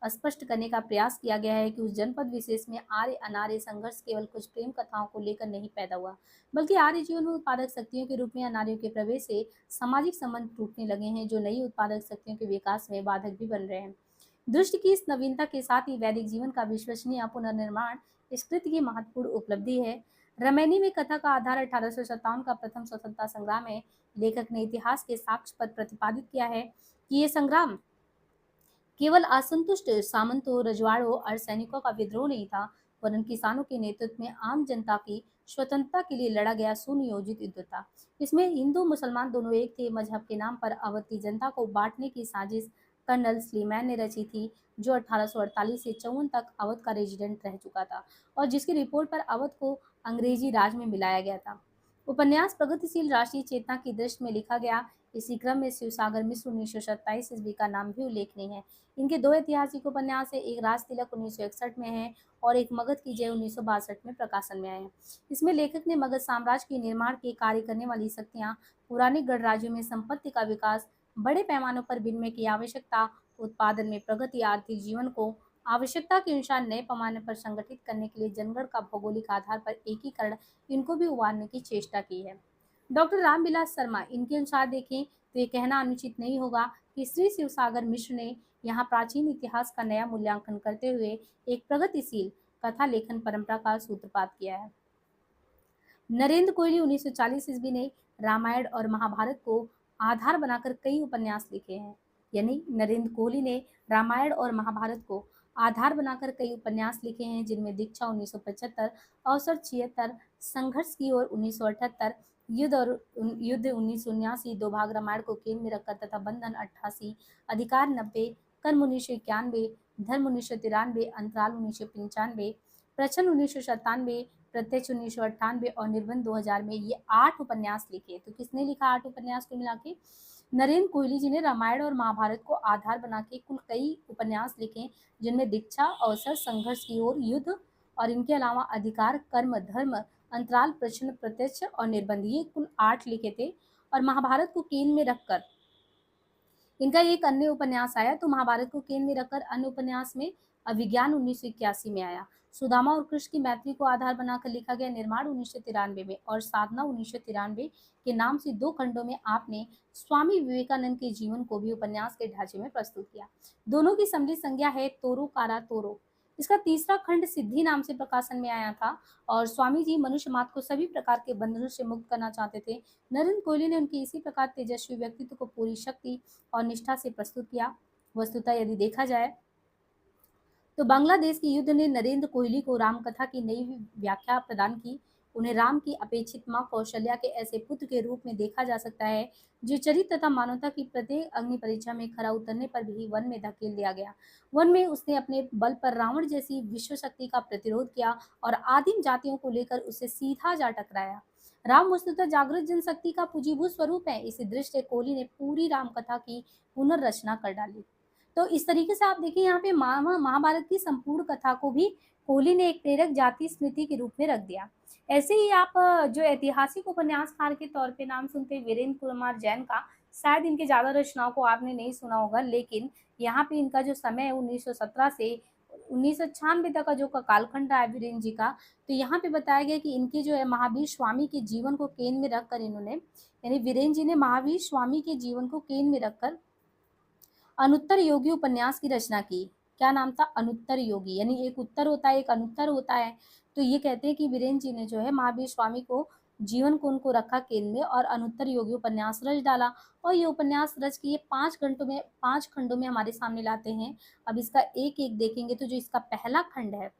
स्पष्ट करने का प्रयास किया गया है कि उस जनपद विशेष में आर्य अनार्य संघर्ष केवल कुछ प्रेम कथाओं को लेकर नहीं पैदा हुआ, बल्कि आर्य जीवन में उत्पादक शक्तियों के रूप में अनार्यों के प्रवेश से सामाजिक संबंध टूटने लगे हैं, जो नई उत्पादक शक्तियों के विकास में बाधक भी बन रहे हैं। दृष्टि की इस नवीनता के साथ ही वैदिक जीवन का विश्वसनीय पुनर्निर्माण इस कृति की महत्वपूर्ण उपलब्धि है। रमैनी में कथा का आधार 1857 का प्रथम स्वतंत्रता संग्राम है। लेखक ने इतिहास के साक्ष्य पर प्रतिपादित किया है कि ये संग्राम केवल असंतुष्ट सामंतों, रजवाड़ों और सैनिकों का विद्रोह नहीं था, वरन किसानों के नेतृत्व में आम जनता की स्वतंत्रता के लिए लड़ा गया सुनियोजित युद्ध था। इसमें हिंदू मुसलमान दोनों एक थे। मजहब के नाम पर अवध की जनता को बांटने की साजिश कर्नल स्लीमैन ने रची थी, जो 1848 से 54 तक अवध का रेजिडेंट रह चुका था और जिसकी रिपोर्ट पर अवध को अंग्रेजी राज में मिलाया गया था। उपन्यास प्रगतिशील राष्ट्रीय चेतना की दृष्टि में लिखा गया। इसी क्रम में शिवसागर मिश्र 1927 ईस्वी का नाम भी उल्लेखनीय है। इनके दो ऐतिहासिक उपन्यास है, एक राज तिलक 1961 में है और एक मगध की जय 1962 में प्रकाशन में आए हैं। इसमें लेखक ने मगध साम्राज्य के निर्माण के कार्य करने वाली शक्तियां, पुराने गढ़ राज्यों में संपत्ति का विकास, बड़े पैमानों पर विनिमय की आवश्यकता, उत्पादन में प्रगति, आर्थिक जीवन को आवश्यकता के अनुसार नए पैमाने पर संगठित करने के लिए जनगण का भौगोलिक आधार पर एकीकरण, इनको भी उबारने की चेष्टा की है। डॉक्टर रामविलास शर्मा, इनके अनुसार देखें तो ये कहना अनुचित नहीं होगा कि श्री शिवसागर मिश्र ने यहाँ प्राचीन इतिहास का नया मूल्यांकन करते हुए एक प्रगतिशील कथा लेखन परंपरा का सूत्रपात किया है। नरेंद्र कोहली 1940 ईस्वी ने रामायण और महाभारत को आधार बनाकर कई उपन्यास लिखे हैं। यानी नरेंद्र कोहली ने रामायण और महाभारत को आधार बनाकर कई उपन्यास लिखे हैं, जिनमें दीक्षा 1975, अवसर 76, संघर्ष की ओर 1978, युद्ध 1979, दो भाग रामायण को केंद्र में रखकर तथा बंधन 88, अधिकार 90, कर्म 1991, धर्म 1993, अंतराल 1995, प्रच्छन्न 1997, प्रत्यक्ष 1998 और निर्बंध 2000 में ये 8 उपन्यास लिखे। तो किसने लिखा 8 उपन्यास को मिला के? नरेंद्र कोहली जी ने रामायण और महाभारत को आधार बना के कुल कई उपन्यास लिखे, जिनमें दीक्षा, अवसर, संघर्ष की ओर, युद्ध और इनके अलावा अधिकार, कर्म, धर्म, अंतराल, प्रश्न, प्रत्यक्ष और निर्बंध, ये कुल 8 लिखे थे। और महाभारत को केंद्र में रखकर इनका एक अन्य उपन्यास आया। तो महाभारत को केंद्र में रखकर अन्य उपन्यास में अभिज्ञान 1981 में आया। सुदामा और कृष्ण की मैत्री को आधार बनाकर लिखा गया निर्माण 1993 में और साधना 1993 के नाम से 2 खंडों में आपने स्वामी विवेकानंद के जीवन को भी उपन्यास के ढांचे में प्रस्तुत किया। दोनों की सम्मिलित संज्ञा है तोरो कारा तोरो। इसका तीसरा खंड सिद्धि नाम से प्रकाशन में आया था और स्वामी जी मनुष्य मात्र को सभी प्रकार के बंधनों से मुक्त करना चाहते थे। नरेंद्र कोहली ने उनके इसी प्रकार तेजस्वी व्यक्तित्व को पूरी शक्ति और निष्ठा से प्रस्तुत किया। वस्तुतः यदि देखा जाए तो बांग्लादेश के युद्ध ने नरेंद्र कोहली को रामकथा की नई व्याख्या प्रदान की। उन्हें राम की अपेक्षित मां कौशल्या के ऐसे पुत्र के रूप में देखा जा सकता है, जो चरित्र तथा मानवता की प्रत्येक अग्नि परीक्षा में खरा उतरने पर भी वन में धकेल दिया गया। वन में उसने अपने बल पर रावण जैसी विश्व शक्ति का प्रतिरोध किया और आदिम जातियों को लेकर उससे सीधा जा टकराया। राम वस्तुतः जागृत जनशक्ति का पूजीभूत स्वरूप है। इसी दृष्टि से कोहली ने पूरी रामकथा की पुनर्रचना कर डाली। तो इस तरीके से आप देखिए यहाँ पे महाभारत की संपूर्ण कथा को भी कोहली ने एक प्रेरक जाति स्मृति के रूप में रख दिया। ऐसे ही आप जो ऐतिहासिक उपन्यासकार के तौर पे नाम सुनते हैं वीरेंद्र कुमार जैन का, शायद इनके ज्यादा रचनाओं को आपने नहीं सुना होगा, लेकिन यहाँ पे इनका जो समय है 1917 से 1996 तक का जो कालखंड रहा है वीरेंद्र जी का, तो यहाँ पे बताया गया कि इनके जो है महावीर स्वामी के जीवन को केंद्र में रखकर इन्होंने, यानी वीरेंद्र जी ने महावीर स्वामी के जीवन को केंद्र में रखकर अनुत्तर योगी उपन्यास की रचना की। क्या नाम था? अनुत्तर योगी। यानी एक उत्तर होता है, एक अनुत्तर होता है। तो ये कहते हैं कि वीरेंद्र जी ने जो है महावीर स्वामी को जीवन को उनको रखा केंद्र में और अनुत्तर योगी उपन्यास रच डाला और ये उपन्यास रच के ये 5 खंडों में हमारे सामने लाते हैं। अब इसका एक एक देखेंगे तो जो इसका पहला खंड है,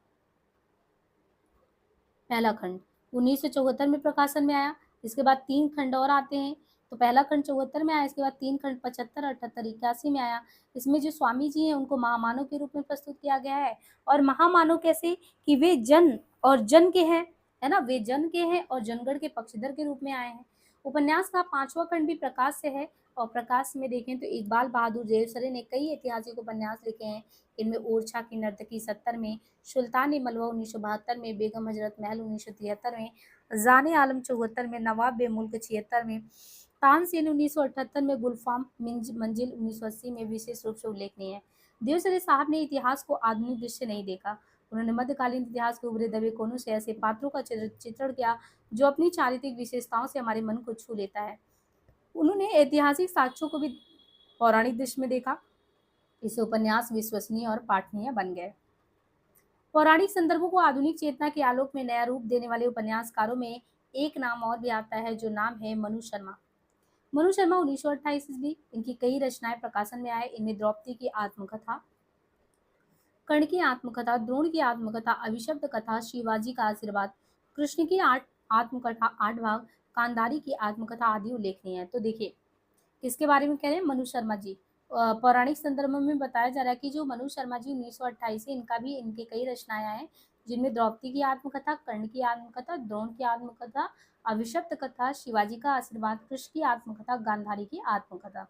पहला खंड 1974 में प्रकाशन में आया। इसके बाद 3 खंड और आते हैं। तो पहला खंड 74 में आया, इसके बाद 3 खंड 75, 78, 81 में आया। इसमें जो स्वामी जी हैं उनको महामानव के रूप में प्रस्तुत किया गया है। और महामानव कैसे कि वे जन और जन के हैं, है ना, वे जन के हैं और जनगण के पक्षधर के रूप में आए हैं। उपन्यास का 5वां खंड भी प्रकाश से है और प्रकाश में देखें तो इकबाल बहादुर देवसरे ने कई ऐतिहासिक उपन्यास लिखे हैं। इनमें ओरछा की नर्तकी 70 में, सुल्तान ए मलवा 1972 में, बेगम हजरत महल 1973 में, जाने आलम 74 में, नवाब बे मुल्क 76 में, तानसेन 1978 में, गुलफाम मंजिल 1980 में विशेष रूप से उल्लेखनीय है। देवसरे साहब ने इतिहास को आधुनिक दृष्टि से नहीं देखा। उन्होंने मध्यकालीन इतिहास के उभरे दबे कोनों से ऐसे पात्रों का चित्रण किया जो अपनी चारित्रिक विशेषताओं से हमारे मन को छू लेता है। उन्होंने ऐतिहासिक साक्ष्यों को भी पौराणिक दृष्टि में देखा। इससे उपन्यास विश्वसनीय और पाठनीय बन गए। पौराणिक संदर्भों को आधुनिक चेतना के आलोक में नया रूप देने वाले उपन्यासकारों में एक नाम और भी आता है, जो नाम है मनु शर्मा। मनु शर्मा 1928 ईस्वी, इनकी कई रचनाएं प्रकाशन में आए। इनमें द्रौपदी की आत्मकथा, कर्ण की आत्मकथा, द्रोण की आत्मकथा, अभिशप्त कथा, शिवाजी का आशीर्वाद, कृष्ण की आत्मकथा 8 भाग, कांदारी की आत्मकथा आदि उल्लेखनीय है। तो देखिए किसके बारे में कह रहे हैं? मनु शर्मा जी। पौराणिक संदर्भ में बताया जा रहा है कि जो मनु शर्मा जी 1928 से इनका भी इनके कई रचनाएं हैं, जिनमें द्रौपदी की आत्मकथा, कर्ण की आत्मकथा, द्रोण की आत्मकथा, अभिशप्त कथा, शिवाजी का आशीर्वाद, कृष्ण की आत्मकथा, गांधारी की आत्मकथा।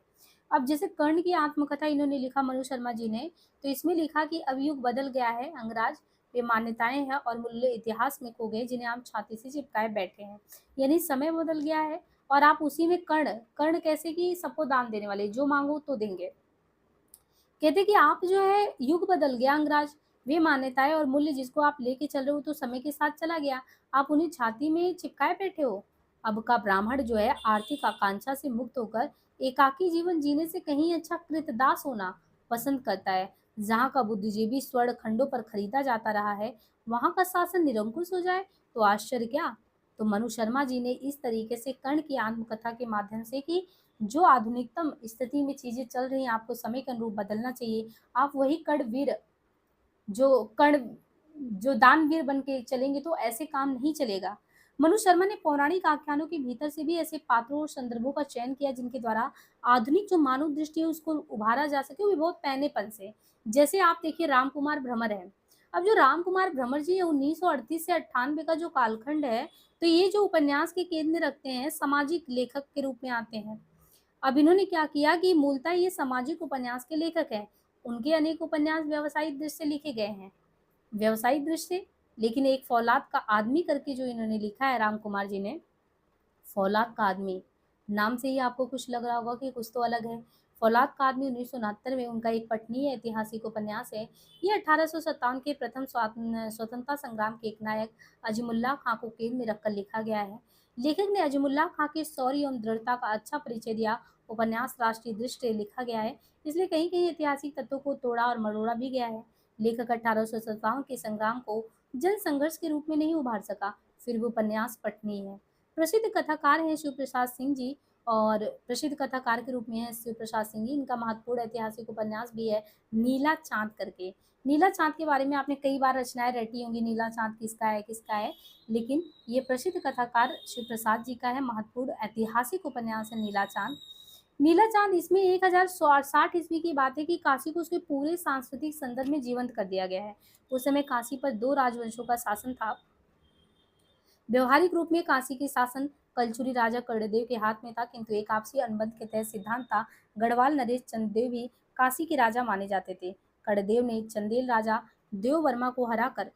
अब जैसे कर्ण की आत्मकथा इन्होंने लिखा मनु शर्मा जी ने, तो इसमें लिखा कि अब युग बदल गया है अंगराज, वे मान्यताएं हैं और मूल्य इतिहास में खो गए जिन्हें हम छाती से चिपकाए बैठे हैं। यानी समय बदल गया है और आप उसी में कर्ण कर्ण कैसे कि सबको दान देने वाले, जो मांगो तो देंगे। कहते कि आप जो है युग बदल गया अंगराज, वे मान्यताएं और मूल्य जिसको आप लेके चल रहे हो तो समय के साथ चला गया, आप उन्हें छाती में चिपकाए बैठे हो। अब का ब्राह्मण जो है आर्थिक आकांक्षा से मुक्त होकर एकाकी जीवन जीने से कहीं अच्छा कृतदास होना पसंद करता है। जहाँ का बुद्धिजीवी स्वर्ण खंडों पर खरीदा जाता रहा है, वहां का शासन निरंकुश हो जाए तो आश्चर्य क्या। तो मनु शर्मा जी ने इस तरीके से कर्ण की आत्मकथा के माध्यम से कि जो आधुनिकतम स्थिति में चीजें चल रही हैं, आपको समय के अनुरूप बदलना चाहिए। आप वही कणवीर जो कर्ण जो दानवीर बन के चलेंगे तो ऐसे काम नहीं चलेगा। मनु शर्मा ने पौराणिक आख्यानों के भीतर से भी ऐसे पात्रों और संदर्भों का चयन किया जिनके द्वारा आधुनिक जो मानव दृष्टि है उसको उभारा जा सके, वो भी बहुत पैनेपन से। जैसे आप देखिए राम कुमार भ्रमर है। अब जो राम कुमार भ्रमर जी है 1938 से 98 का जो कालखंड है, तो ये जो उपन्यास के केंद्र में रखते हैं, सामाजिक लेखक के रूप में आते हैं। अब इन्होंने क्या किया कि मूलतः ये सामाजिक उपन्यास के लेखक हैं। उनके अनेक उपन्यास व्यावसायिक दृष्टि से लिखे गए हैं, व्यावसायिक दृष्टि से। लेकिन एक फौलाद का आदमी करके जो इन्होंने लिखा है राम कुमार जी ने, फौलाद का आदमी, नाम से ही आपको कुछ लग रहा होगा कि कुछ तो अलग है। फौलाद का आदमी 1969 में उनका एक पठनीय ऐतिहासिक उपन्यास है। ये 1857 के प्रथम स्वतंत्रता संग्राम के एक नायक अजीमुल्लाह खां को केंद्र में रखकर लिखा गया है। लेखक ने अजीमुल्लाह खां के शौर्य एवं दृढ़ता का अच्छा परिचय दिया। उपन्यास राष्ट्रीय दृष्टि से लिखा गया है, इसलिए कहीं कहीं ऐतिहासिक तत्वों को तोड़ा और मरोड़ा भी गया है। लेखक 1857 के संग्राम को जन संघर्ष के रूप में नहीं उभार सका, फिर वो उपन्यास पठनीय है। प्रसिद्ध कथाकार हैं शिव प्रसाद सिंह जी, और प्रसिद्ध कथाकार के रूप में है शिव प्रसाद सिंह जी। इनका महत्वपूर्ण ऐतिहासिक उपन्यास भी है नीला चांद करके। नीला चांद के बारे में आपने कई बार रचनाएं रटी होंगी, नीला चांद किसका है किसका है, लेकिन ये प्रसिद्ध कथाकार शिव प्रसाद जी का है। महत्वपूर्ण ऐतिहासिक उपन्यास है नीला चांद। नीला चांद इसमें 1060 ईस्वी की बात है कि काशी को उसके पूरे सांस्कृतिक संदर्भ में जीवंत कर दिया गया है। उस समय काशी पर 2 राजवंशों का शासन था। व्यवहारिक रूप में काशी के शासन कलचुरी राजा कर्णदेव के हाथ में था, किंतु एक आपसी अनुबंध के तहत सिद्धांत था। गढ़वाल नरेश चंदेल भी काशी के राजा माने जाते थे। कर्णदेव ने चंदेल राजा देव वर्मा को हराकर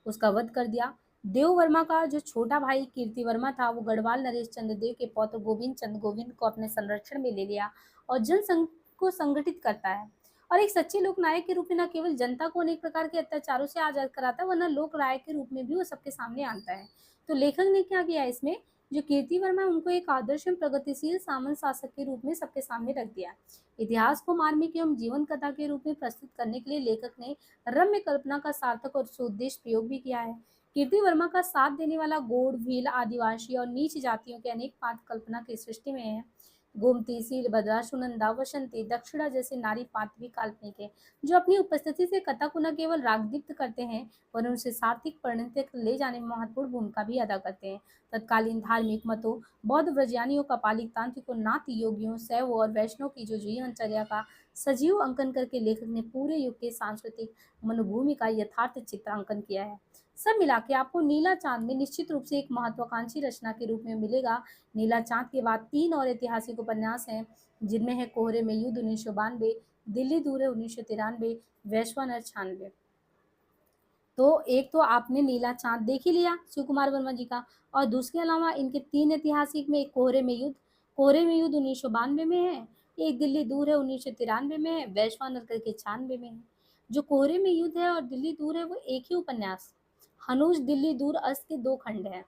उसका वध कर दिया। देव वर्मा का जो छोटा भाई कीर्ति वर्मा था, वो गढ़वाल नरेश चंद्रदेव के पौत्र गोविंद चंद गोविंद को अपने संरक्षण में ले लिया और जनसंघ को संगठित करता है। और एक सच्चे लोक नायक के रूप में न केवल जनता को अनेक प्रकार के अत्याचारों से आजाद कराता है, वरना लोक नायक के रूप में भी वो सबके सामने आता है। तो लेखक ने क्या किया इसमें, जो कीर्ति वर्मा है उनको एक आदर्श एवं प्रगतिशील सामंत शासक के रूप में सबके सामने रख दिया। इतिहास को मार्मिक एवं जीवन कथा के रूप में प्रस्तुत करने के लिए लेखक ने रम्य कल्पना का सार्थक और सुउद्देश्य प्रयोग भी किया है। कीर्ति वर्मा का साथ देने वाला गोंड, भील, आदिवासी और नीच जातियों के अनेक पात्र कल्पना की सृष्टि में है। गोमती, सीलभद्रा, सुनंदा, वसंती, दक्षिणा जैसे नारी पात्र भी काल्पनिक है, जो अपनी उपस्थिति से कथा को न केवल रागदीप्त करते हैं, वरन उसे सात्विक परिणति तक ले जाने में महत्वपूर्ण भूमिका भी अदा करते हैं। तत्कालीन धार्मिक मतों, बौद्ध व्रजयानियों, कपालिक तांत्रिकों, नाथ योगियों, शैव और वैष्णव की जो जीवनचर्या का सजीव अंकन करके लेखक ने पूरे युग के सांस्कृतिक मनोभूमि का यथार्थ चित्रांकन किया है। सब मिला के आपको नीला चांद में निश्चित रूप से एक महत्वाकांक्षी रचना के रूप में मिलेगा। नीला चांद के बाद 3 और ऐतिहासिक उपन्यास हैं, जिनमें है कोहरे में युद्ध 1992, दिल्ली दूर है 1993, वैश्वानर 96। तो एक तो आपने नीला चांद देख ही लिया शिव कुमार वर्मा जी का, और दूसरे अलावा इनके 3 ऐतिहासिक में, एक कोहरे में युद्ध 1992 में है, एक दिल्ली दूर है 1993 में है, वैश्वानर करके 96 में है। जो कोहरे में युद्ध है और दिल्ली दूर है वो एक ही उपन्यास, हनुज दिल्ली दूर अस्त के 2 खंड हैं।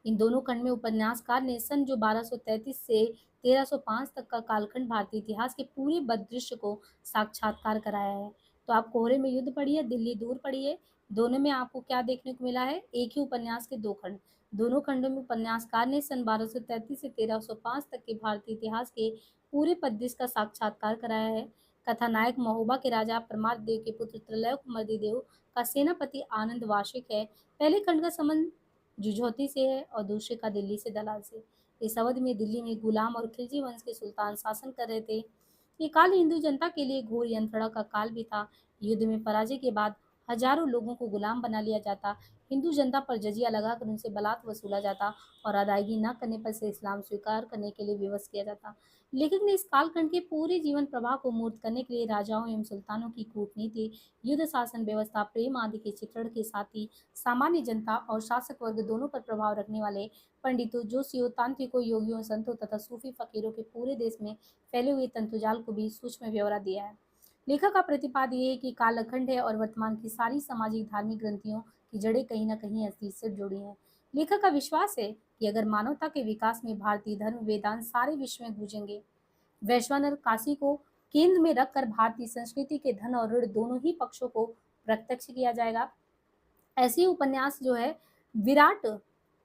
इन दोनों खंड में उपन्यासकार ने सन जो 1233 से 1305 तक का कालखंड भारतीय इतिहास के पूरे परिदृश्य को साक्षात्कार कराया है। तो आप कोहरे में युद्ध पढ़िए, दिल्ली दूर पढ़िए, दोनों में आपको क्या देखने को मिला है, एक ही उपन्यास के 2 खंड। दोनों खंडों में उपन्यासकार ने सन 1233 से 1305 तक के भारतीय इतिहास के पूरे परिदृश्य का साक्षात्कार कराया है। कथानायक महोबा के राजा परमार्थ देव के पुत्र त्रैलोक्य देव का सेनापति आनंद वार्षिक है। पहले खंड का संबंध जुझौती से है और दूसरे का दिल्ली से दलाल से। इस अवधि में दिल्ली में गुलाम और खिलजी वंश के सुल्तान शासन कर रहे थे। ये काल हिंदू जनता के लिए घोर यंत्रणा का काल भी था। युद्ध में पराजय के बाद हजारों लोगों को गुलाम बना लिया जाता, हिंदू जनता पर जजिया लगाकर उनसे बलात् वसूला जाता और अदायगी न करने पर से इस्लाम स्वीकार करने के लिए विवश किया जाता। लेखक ने इस कालखंड के पूरे जीवन प्रवाह को मूर्त करने के लिए राजाओं एवं सुल्तानों की कूटनीति, युद्ध शासन व्यवस्था, प्रेम आदि के चित्रण के साथ ही सामान्य जनता और शासक वर्ग दोनों पर प्रभाव रखने वाले पंडितों, जोशियों, तांत्रिकों, योगियों, संतों तथा सूफी फकीरों के पूरे देश में फैले हुए तंतुजाल को भी सूक्ष्म ब्यौरा दिया है। लेखक का प्रतिपाद ये है कि कालखंड है और वर्तमान की सारी सामाजिक धार्मिक ग्रंथियों की जड़ें कहीं न कहीं असली से जुड़ी हैं। लेखक का विश्वास है कि अगर मानवता के विकास में भारतीय धर्म वेदांत सारे विश्व में गूंजेंगे, वैश्वानर काशी को केंद्र में रखकर भारतीय संस्कृति के धन और ऋण दोनों ही पक्षों को प्रत्यक्ष किया जाएगा। ऐसे ही उपन्यास जो है विराट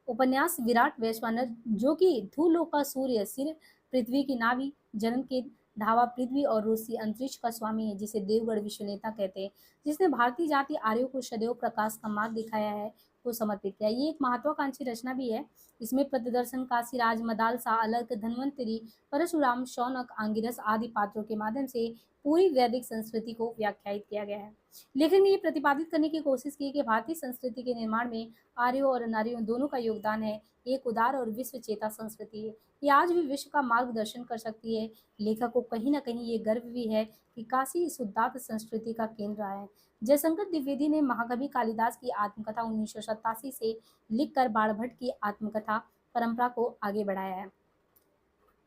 उपन्यास विराट वैश्वानर, जो कि धूलों का सूर्य सिर, पृथ्वी की नाभि, जन्म के ढावा पृथ्वी और रूसी अंतरिक्ष का स्वामी है, जिसे देवगढ़ विश्व नेता कहते हैं, जिसने भारतीय जाति आर्यों को सदैव प्रकाश का मार्ग दिखाया है, को समर्पित किया। ये एक महत्वाकांक्षी रचना भी है। इसमें प्रतिदर्शन, काशीराज, मदालसा, अलर्क, धन्वंतरी, परशुराम, शौनक, आंगिरस आदि पात्रों के माध्यम से पूरी वैदिक संस्कृति को व्याख्यायित किया गया है। लेखक ने ये प्रतिपादित करने की कोशिश की कि भारतीय संस्कृति के निर्माण में आर्यों और अनार्यों दोनों का योगदान है। एक उदार और विश्व चेता संस्कृति है। ये आज भी विश्व का मार्गदर्शन कर सकती है। लेखक को कहीं न कहीं ये गर्व भी है कि काशी इस उदात्त संस्कृति का केंद्र रहा है। जयशंकर द्विवेदी ने महाकवि कालिदास की आत्मकथा 1987 से लिखकर बाणभट्ट की आत्मकथा परंपरा को आगे बढ़ाया है।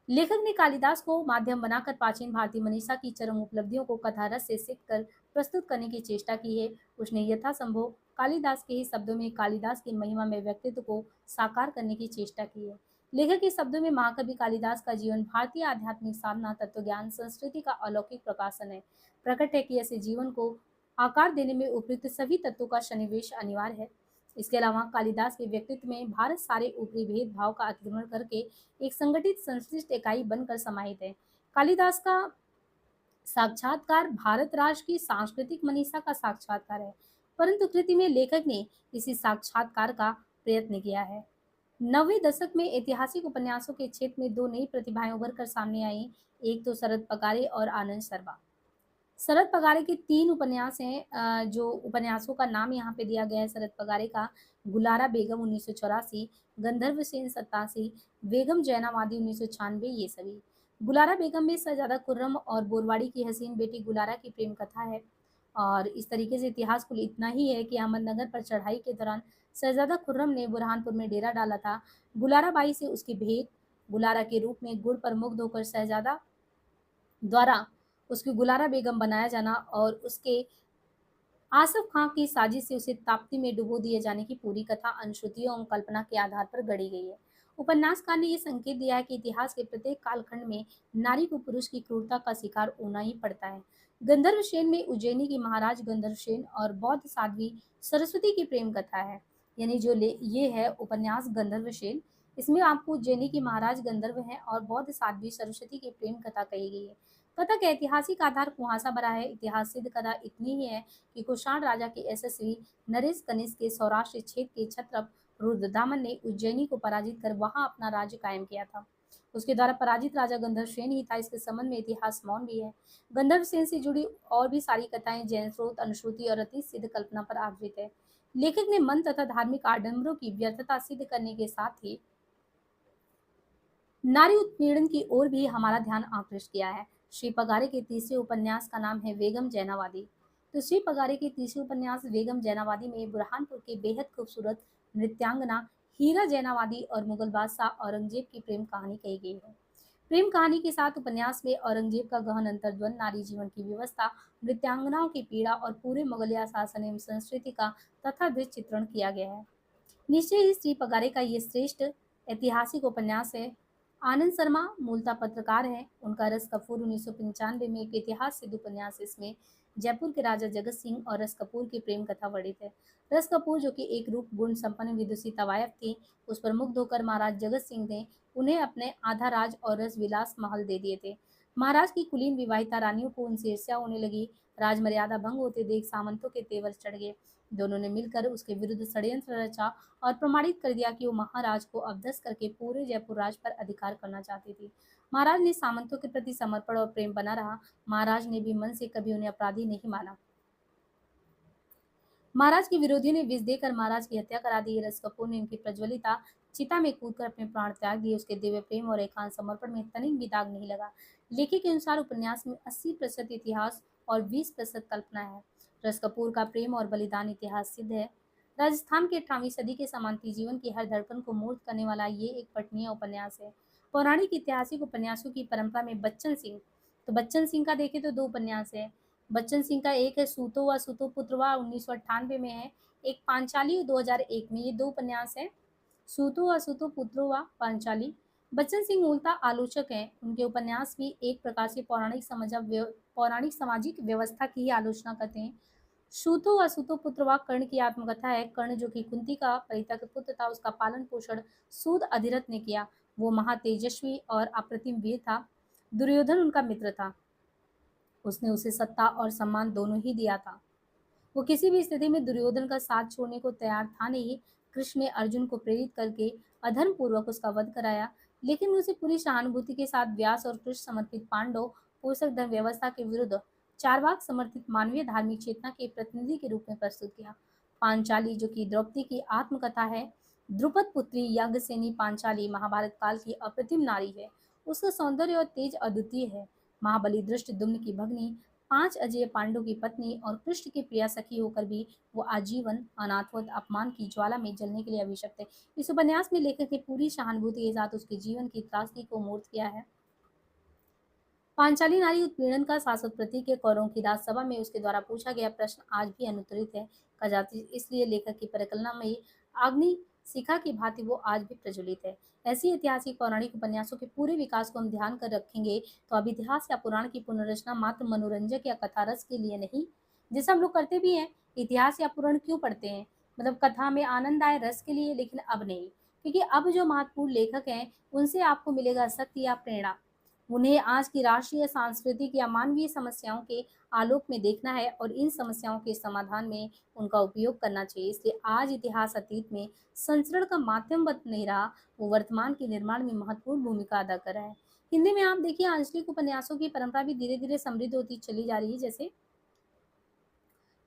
लेखक ने कालिदास को माध्यम बनाकर प्राचीन भारतीय मनीषा की चरम उपलब्धियों को कथा रस से सीखकर प्रस्तुत करने की चेष्टा की है। उसने यथासंभव कालिदास के ही शब्दों में कालिदास की महिमा में व्यक्तित्व को साकार करने की चेष्टा की है। लेखक के शब्दों में महाकवि कालिदास का जीवन भारतीय आध्यात्मिक साधना, तत्वज्ञान, संस्कृति का अलौकिक प्रकाशन है। प्रकट है कि ऐसे जीवन को आकार देने में उपयुक्त सभी तत्वों का सन्निवेश अनिवार्य है। इसके अलावा कालिदास के व्यक्तित्व में भारत सारे ऊपरी भेदभाव का अतिक्रमण करके एक संगठित संश्लिष्ट इकाई बनकर समाहित है। कालिदास का साक्षात्कार भारत राष्ट्र की सांस्कृतिक मनीषा का साक्षात्कार है, परंतु कृति में लेखक ने इसी साक्षात्कार का प्रयत्न किया है। 90वें दशक में ऐतिहासिक उपन्यासों के क्षेत्र में दो नई प्रतिभाएं उभर कर सामने आई। एक तो शरद पगारे और आनंद शर्मा। शरद पगारे के 3 उपन्यास हैं, जो उपन्यासों का नाम यहाँ पे दिया गया है शरद पगारे का: गुलारा बेगम 1984, गंधर्व सेन 87, बेगम जैनावादी 1996, ये सभी। गुलारा बेगम में शहजादा खुर्रम और बोरवाड़ी की हसीन बेटी गुलारा की प्रेम कथा है। और इस तरीके से इतिहास कुल इतना ही है कि अहमदनगर पर चढ़ाई के दौरान शहजादा खुर्रम ने बुरहानपुर में डेरा डाला था। गुलारा बाई से उसकी भेंट, गुलारा के रूप में गुड़ पर मुग्ध होकर शहजादा द्वारा उसकी गुलारा बेगम बनाया जाना और उसके आसफ खां की साजिश से उसे ताप्ती में डुबो दिए जाने की पूरी कथा अनुश्रुतियों और कल्पना के आधार पर गढ़ी गई है। उपन्यासकार ने यह संकेत दिया है कि इतिहास के प्रत्येक कालखंड में नारी को पुरुष की क्रूरता का शिकार होना ही पड़ता है। गंधर्व सेन में उज्जैनी की महाराज गंधर्व सेन और बौद्ध साध्वी सरस्वती की प्रेम कथा है। यानी ये है उपन्यास गंधर्व सेन। इसमें आपको उज्जैनी की महाराज गंधर्व है और बौद्ध साध्वी सरस्वती की प्रेम कथा कही गई है। कथा का ऐतिहासिक आधार कुहासा भरा है। इतिहास सिद्ध कथा इतनी ही है कि कुषाण राजा के यशस्वी नरेश कनिष्क के सौराष्ट्र क्षेत्र के क्षत्रप रुद्रदामन ने उज्जैनी को पराजित कर वहां अपना राज्य कायम किया था। उसके द्वारा पराजित राजा गंधर्व सेन ही था। इसके संबंध में इतिहास मौन भी है। गंधर्व सेन से जुड़ी और भी सारी कथाएं जैन स्रोत, अनुश्रुति और अतीत सिद्ध कल्पना पर आधारित है। लेखक ने मन तथा धार्मिक आडंबरों की व्यर्थता सिद्ध करने के साथ ही नारी उत्पीड़न की ओर भी हमारा ध्यान आकृष्ट किया है। श्री पगारे के तीसरे उपन्यास का नाम है बेगम जैनावादी। तो श्री पगारे के तीसरे उपन्यास बेगम जैनावादी में बुरहानपुर की बेहद खूबसूरत नृत्यांगना हीरा जैनावादी और मुगल बादशाह औरंगजेब की प्रेम कहानी कही गई है। प्रेम कहानी के साथ उपन्यास में औरंगजेब का गहन अंतर्द्वंद, नारी जीवन की व्यवस्था, नृत्यांगनाओं की पीड़ा और पूरे मुगलिया शासन एवं संस्कृति का तथाकथित चित्रण किया गया है। निश्चय ही श्री पगारे का ये श्रेष्ठ ऐतिहासिक उपन्यास है। आनंद शर्मा मूलतः पत्रकार हैं। उनका रस कपूर 1995 में एक इतिहास सिद्ध उपन्यास, इसमें जयपुर के राजा जगत सिंह और रस कपूर की प्रेम कथा वर्णित है। रस कपूर, जो कि एक रूप गुण संपन्न विदुषी तवायफ थी, उस पर मुग्ध होकर महाराज जगत सिंह ने उन्हें अपने आधा राज और रस विलास महल दे दिए थे। महाराज की कुलीन विवाहिता रानियों को उनसे ईर्ष्या होने लगी। राज मर्यादा भंग होते देख सामंतों के तेवर चढ़ गए। दोनों ने मिलकर उसके विरुद्ध षड्यंत्र रचा और प्रमाणित कर दिया कि वो महाराज को अवदस करके पूरे जयपुर राज पर अधिकार करना चाहती थी। महाराज ने सामंतों के प्रति समर्पण और प्रेम बना रहा। महाराज ने भी मन से कभी उन्हें अपराधी नहीं माना। महाराज के विरोधियों ने विष देकर महाराज की हत्या करा दी। रस कपूर ने उनकी प्रज्वलिता चिता में कूदकर अपने प्राण त्याग दिए। उसके दिव्य प्रेम और एकांत समर्पण में तनिक भी दाग नहीं लगा। लेखक के अनुसार उपन्यास में 80% इतिहास और 20% कल्पना है। रस कपूर का प्रेम और बलिदान इतिहास सिद्ध है। राजस्थान के 18वीं सदी के समांती जीवन की हर धड़कन को मूर्त करने वाला ये एक पठनीय उपन्यास है। पौराणिक ऐतिहासिक उपन्यासों की परंपरा में बच्चन सिंह, तो बच्चन सिंह का देखें तो 2 उपन्यास है। बच्चन सिंह का एक है सूतो व सूतो पुत्रवा 1998 में है, एक पांचाली 2001 में। ये 2 उपन्यास है, सूतो व सूतो पुत्रो व पांचाली। बच्चन सिंह मूलतः आलोचक हैं। उनके उपन्यास भी एक प्रकार से पौराणिक सामाजिक व्यवस्था की ही आलोचना करते हैं। सूतो व सूतो पुत्रवा कर्ण की आत्मकथा है। कर्ण जो कि कुंती का परित्यक्त पुत्र था, उसका पालन पोषण सूद अधिरथ ने किया। वो महातेजस्वी और अप्रतिम वीर था। दुर्योधन उनका मित्र था। उसने उसे सत्ता और सम्मान दोनों ही दिया था। वो किसी भी स्थिति में दुर्योधन का साथ छोड़ने को तैयार था नहीं। कृष्ण ने अर्जुन को प्रेरित करके अधर्म पूर्वक उसका वध कराया, लेकिन उसे पूरी सहानुभूति के साथ व्यास और कृष्ण समर्पित पांडव पोषक धर्म व्यवस्था के विरुद्ध चारवाक समर्थित मानवीय धार्मिक चेतना के प्रतिनिधि के रूप में प्रस्तुत किया। पांचाली जो कि द्रौपदी की आत्मकथा है। द्रुपद पुत्री यज्ञसेनी पांचाली महाभारत काल की अप्रतिम नारी है। उसका सौंदर्य और तेज अद्वितीय है। महाबली धृष्टद्युम्न की भगनी, 5 अजेय पांडु की पत्नी और कृष्ण की प्रिया सखी होकर भी वो आजीवन अनाथवत अपमान की ज्वाला में जलने के लिए अभिशप्त है। इस उपन्यास में लेखक ने पूरी सहानुभूति के साथ उसके जीवन की त्रासदी को मूर्त किया है। पांचाली नारी उत्पीड़न का शाश्वत प्रतीक है। कौरवों की राजसभा में उसके द्वारा पूछा गया प्रश्न आज भी अनुत्तरित है। कदाचित इसलिए लेखक की परिकल्पना में अग्नि शिखा की भांति वो आज भी प्रज्वलित है। ऐसी ऐतिहासिक पौराणिक उपन्यासों के पूरे विकास को हम ध्यान कर रखेंगे तो अब इतिहास या पुराण की पुनर्रचना मात्र मनोरंजक या कथा रस के लिए नहीं, जैसे हम लोग करते भी हैं। इतिहास या पुराण क्यों पढ़ते हैं? मतलब कथा में आनंद आए, रस के लिए, लेकिन अब नहीं, क्योंकि अब जो महत्वपूर्ण लेखक हैं उनसे आपको मिलेगा शक्ति या प्रेरणा। उन्हें आज की राष्ट्रीय, सांस्कृतिक या मानवीय समस्याओं के आलोक में देखना है और इन समस्याओं के समाधान में उनका उपयोग करना चाहिए। इसलिए आज इतिहास अतीत में संचरण का माध्यम बन नहीं रहा, वो वर्तमान के निर्माण में महत्वपूर्ण भूमिका अदा कर रहा है। हिंदी में आप देखिए आंचलिक उपन्यासों की परंपरा भी धीरे धीरे समृद्ध होती चली जा रही है। जैसे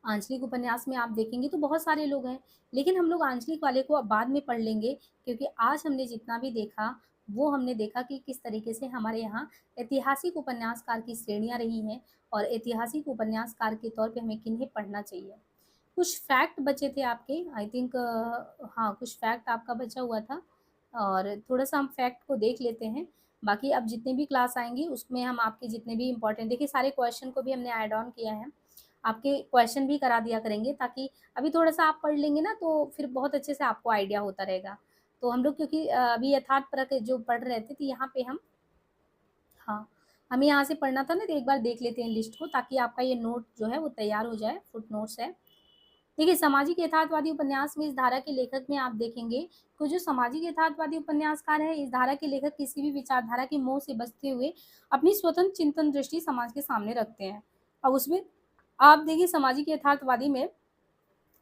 आंचलिक उपन्यास में आप देखेंगे तो बहुत सारे लोग हैं, लेकिन हम लोग आंचलिक वाले को अब बाद में पढ़ लेंगे, क्योंकि आज हमने जितना भी देखा वो हमने देखा कि किस तरीके से हमारे यहाँ ऐतिहासिक उपन्यासकार की श्रेणियाँ रही हैं और ऐतिहासिक उपन्यासकार के तौर पे हमें किन्हें पढ़ना चाहिए। कुछ फैक्ट बचे थे आपके, आई थिंक, हाँ, कुछ फैक्ट आपका बचा हुआ था और थोड़ा सा हम फैक्ट को देख लेते हैं। बाकी अब जितने भी क्लास आएंगी उसमें हम आपके जितने भी इंपॉर्टेंट, देखिए सारे क्वेश्चन को भी हमने ऐड ऑन किया है, आपके क्वेश्चन भी करा दिया करेंगे, ताकि अभी थोड़ा सा आप पढ़ लेंगे ना तो फिर बहुत अच्छे से आपको आइडिया होता रहेगा। तो हम लोग क्योंकि अभी यथार्थ परक जो पढ़ रहे थे तो यहाँ पे हम, हाँ, हमें यहाँ से पढ़ना था ना, तो एक बार देख लेते हैं लिस्ट को, ताकि आपका ये नोट जो है वो तैयार हो जाए। फुट नोट्स है। देखिए सामाजिक यथार्थवादी उपन्यास में इस धारा के लेखक में आप देखेंगे कि जो सामाजिक यथार्थवादी उपन्यासकार है, इस धारा के लेखक किसी भी विचारधारा के मोह से बचते हुए अपनी स्वतंत्र चिंतन दृष्टि समाज के सामने रखते हैं। अब उसमें आप देखिए सामाजिक यथार्थवादी में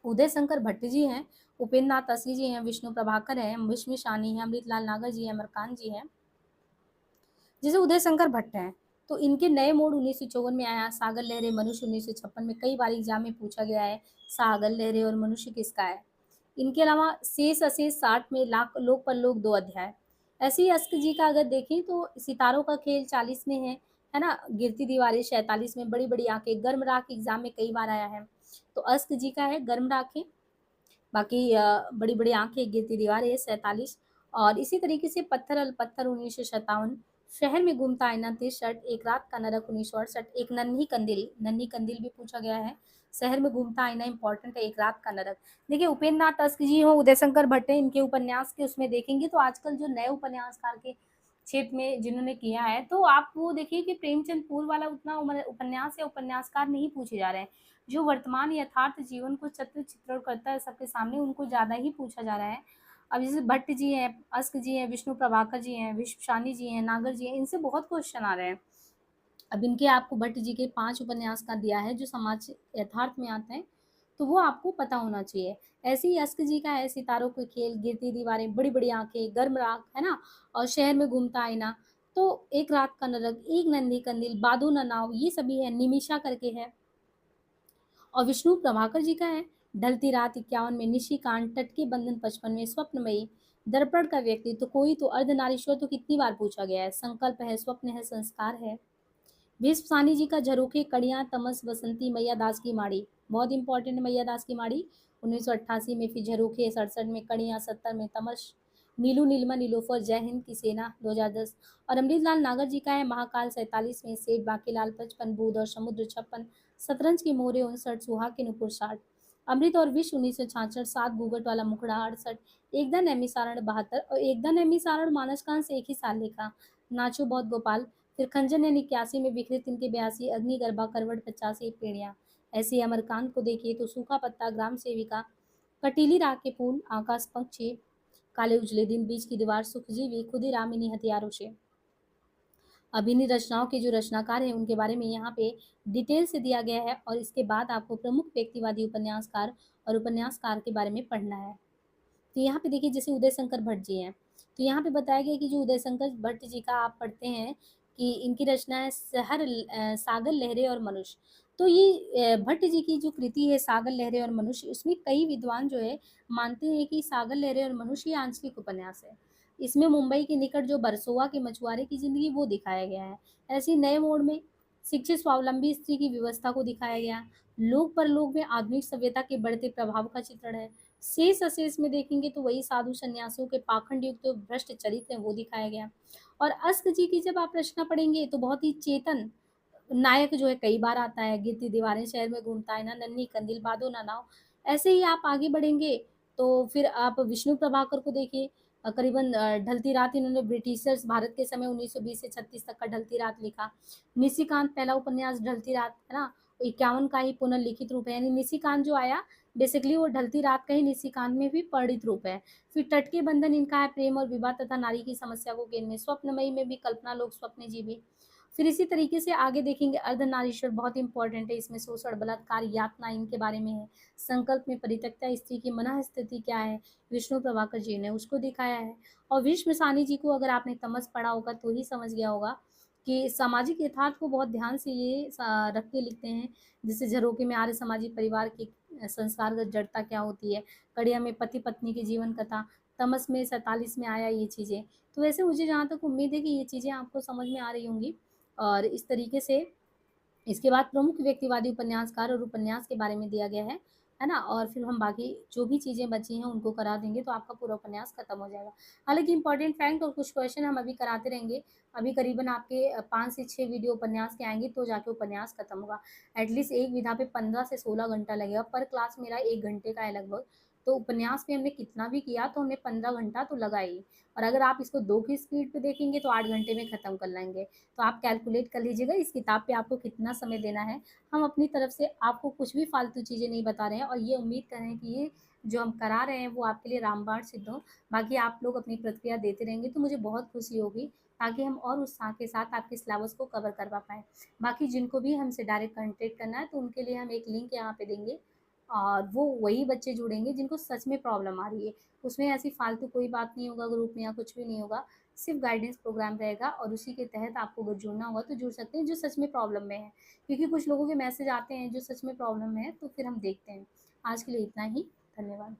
उदय शंकर भट्ट जी हैं, उपेंद्र नाथ तसी जी हैं, विष्णु प्रभाकर हैं, विष्णु शानी हैं, अमृतलाल नागर जी हैं, अमरकांत जी हैं। जैसे उदय शंकर भट्ट हैं तो इनके नए मोड़ 1954 में आया। सागर लहरे मनुष्य 1956 में, कई बार एग्जाम में पूछा गया है सागर लहरे और मनुष्य किसका है। इनके अलावा शेष अशेष 60 में, लाख लोक परलोक 2 अध्याय। ऐसे ही अस्क जी का अगर देखें तो सितारों का खेल 40 में है ना, गिरती दीवारें 47 में, बड़ी बड़ी आंखें, गर्म राख एग्जाम में कई बार आया है, तो अस्क जी का है गर्म राखें। बाकी बड़ी बड़ी आंखें, गिरती दीवारें 47। और इसी तरीके से पत्थर अल पत्थर 1957, शहर में घूमता आईना 63, एक रात का नरक 1968, एक नन्ही कंदील भी पूछा गया है। शहर में घूमता आईना इंपॉर्टेंट है, एक रात का नरक। देखिए उपेंद्र नाथ तस्क जी हो, उदय शंकर भट्ट हैं, इनके उपन्यास के उसमें देखेंगे तो आजकल जो नए उपन्यासकार के क्षेत्र में जिन्होंने किया है, तो आप वो देखिए कि प्रेमचंद पूर्व वाला उतना उपन्यास या उपन्यासकार नहीं पूछे जा रहे हैं। जो वर्तमान यथार्थ जीवन को चित्रण करता है सबके सामने, उनको ज़्यादा ही पूछा जा रहा है। अब जैसे भट्ट जी हैं, अस्क जी हैं, विष्णु प्रभाकर जी हैं, विश्वशानी जी हैं, नागर जी हैं, इनसे बहुत क्वेश्चन आ रहे हैं। अब इनके आपको भट्ट जी के 5 उपन्यास का दिया है जो समाज यथार्थ में आते हैं। तो वो आपको पता होना चाहिए। ऐसे ही अश्क जी का है सितारों के खेल, गिरती दीवारें, बड़ी-बड़ी आँखें, गर्म राख, है ना? और शहर में घूमता आईना, तो एक रात का नरक, एक नन्ही कंदील, बादो न नाव, ये सभी है। निमिषा करके है। और विष्णु प्रभाकर जी का है ढलती रात 51 में, निशिकांत, तट के बंधन 55 में, स्वप्नमयी, दर्पण का व्यक्ति, तो कोई तो अर्धनारीश्वर, तो कितनी बार पूछा गया है, संकल्प है, स्वप्न है, संस्कार है। भीष्म सानी जी का झरोखे, कड़ियाँ, तमस, बसंती, मैया दास की माड़ी, बहुत इंपॉर्टेंट है मैया दास की माड़ी, 1988 में, फिर झरोखे 67 में, कड़ियाँ 70 में, तमस, नीलू नीलमा नीलोफर, जय हिंद की सेना 2010। और अमृतलाल नागर जी का है महाकाल 47 में, सेठ बाकीलाल 55, बूंद और समुद्र 56, शतरंज के मोहरे 59, सुहाग के नुपुर 60, अमृत और विश्व 1966, सात घूंघट वाला मुखड़ा 68, एकदा नैमी सारण 72, और एकदा नैमी सारण मानसकांत से एक ही साल लिखा, नाचो बहुत गोपाल, फिर खंजर ने 81 में, बिखरे तिनके 82, अग्निगर्भा करवट 85, पेड़िया। ऐसे अमरकांत को देखिए तो सूखा पत्ता, ग्राम सेविका, कटीली राग के फूल, आकाश पंक्षी, काले उजले दिन, बीच की दीवार, सुखजीवी, खुदीरामिनी हथियारों से। अब इन्हीं रचनाओं के जो रचनाकार हैं उनके बारे में यहाँ पे डिटेल से दिया गया है, और इसके बाद आपको प्रमुख व्यक्तिवादी उपन्यासकार और उपन्यासकार के बारे में पढ़ना है। तो यहाँ पे देखिए जैसे उदय शंकर भट्ट जी हैं, तो यहाँ पे बताया गया कि जो उदय शंकर भट्ट जी का आप पढ़ते हैं कि इनकी रचना है सागर लहरें और मनुष्य। तो ये भट्ट जी की जो कृति है सागर लहरें और मनुष्य, उसमें कई विद्वान जो है मानते हैं कि सागर लहरें और मनुष्य ये आंचलिक उपन्यास है। इसमें मुंबई के निकट जो बरसोवा के मछुआरे की जिंदगी वो दिखाया गया है। ऐसे ही नए मोड़ में शिक्षित स्वावलंबी स्त्री की व्यवस्था को दिखाया गया। लोक परलोक में आधुनिक सभ्यता के बढ़ते प्रभाव का चित्रण है। शेष अशेष में देखेंगे तो वही साधु सन्यासियों के पाखंड युक्त जो भ्रष्ट चरित्र है वो दिखाया गया। और अश्क जी की जब आप रचना पढ़ेंगे तो बहुत ही चेतन नायक जो है कई बार आता है, गिरती दीवारें, शहर में घूमता है ना, नन्ही कंदील, बादो ना नाव। ऐसे ही आप आगे बढ़ेंगे तो फिर आप विष्णु प्रभाकर को देखिए। करीबन ढलती रात इन्होंने ब्रिटिशर्स भारत के समय 1920 से 36 तक का ढलती रात लिखा। निशिकांत पहला उपन्यास ढलती रात है ना, 51 का ही पुनर्लिखित रूप है, यानी निशिकांत जो आया बेसिकली वो ढलती रात का ही निशिकांत में भी परिणित रूप है। फिर तट के बंधन इनका है प्रेम और विवाह तथा नारी की समस्या को केंद्र में। स्वप्नमयी में भी कल्पना लोक स्वप्न जीवी। फिर इसी तरीके से आगे देखेंगे अर्धनारीश्वर बहुत इंपॉर्टेंट है, इसमें शोषण, बलात्कार, यातना इनके बारे में है। संकल्प में परित्यक्ता स्त्री की मनः स्थिति क्या है, विष्णु प्रभाकर जी ने उसको दिखाया है। और भीष्म सानी जी को अगर आपने तमस पढ़ा होगा तो ही समझ गया होगा कि सामाजिक यथार्थ को बहुत ध्यान से ये रख के लिखते हैं। जैसे झरोखे में आर्य सामाजिक परिवार की संस्कारगत जड़ता क्या होती है, कड़िया में पति पत्नी की जीवन कथा, तमस में 47 में आया ये चीज़ें। तो वैसे मुझे जहाँ तक उम्मीद है कि ये चीज़ें आपको समझ में आ रही होंगी। और इस तरीके से इसके बाद प्रमुख व्यक्तिवादी उपन्यासकार और उपन्यास के बारे में दिया गया है ना? और फिर हम बाकी जो भी चीज़ें बची हैं उनको करा देंगे तो आपका पूरा उपन्यास खत्म हो जाएगा। हालाँकि इम्पोर्टेंट फैक्ट और कुछ क्वेश्चन हम अभी कराते रहेंगे। अभी करीबन आपके 5 से 6 वीडियो उपन्यास के आएँगे तो जाके उपन्यास खत्म होगा। एटलीस्ट एक विधा पे 15 से 16 घंटा लगेगा। पर क्लास मेरा 1 घंटे का है लगभग। तो उपन्यास में हमने कितना भी किया तो हमें 15 घंटा तो लगा ही। और अगर आप इसको 2 की स्पीड पे देखेंगे तो 8 घंटे में खत्म कर लेंगे। तो आप कैलकुलेट कर लीजिएगा इस किताब पे आपको कितना समय देना है। हम अपनी तरफ से आपको कुछ भी फालतू चीज़ें नहीं बता रहे हैं और ये उम्मीद कर रहे हैं कि ये जो हम करा रहे हैं वो आपके लिए रामबाण सिद्ध हो। बाकी आप लोग अपनी प्रतिक्रिया देते रहेंगे तो मुझे बहुत खुशी होगी, ताकि हम और उत्साह के साथ आपके सिलेबस को कवर करवा पाएँ। बाकी जिनको भी हमसे डायरेक्ट कॉन्टैक्ट करना है तो उनके लिए हम एक लिंक यहाँ पे देंगे, और वो वही बच्चे जुड़ेंगे जिनको सच में प्रॉब्लम आ रही है। उसमें ऐसी फालतू कोई बात नहीं होगा ग्रुप में या कुछ भी नहीं होगा। सिर्फ गाइडेंस प्रोग्राम रहेगा और उसी के तहत आपको अगर जुड़ना होगा तो जुड़ सकते हैं जो सच में प्रॉब्लम में है, क्योंकि कुछ लोगों के मैसेज आते हैं जो सच में प्रॉब्लम में है, तो फिर हम देखते हैं। आज के लिए इतना ही। धन्यवाद।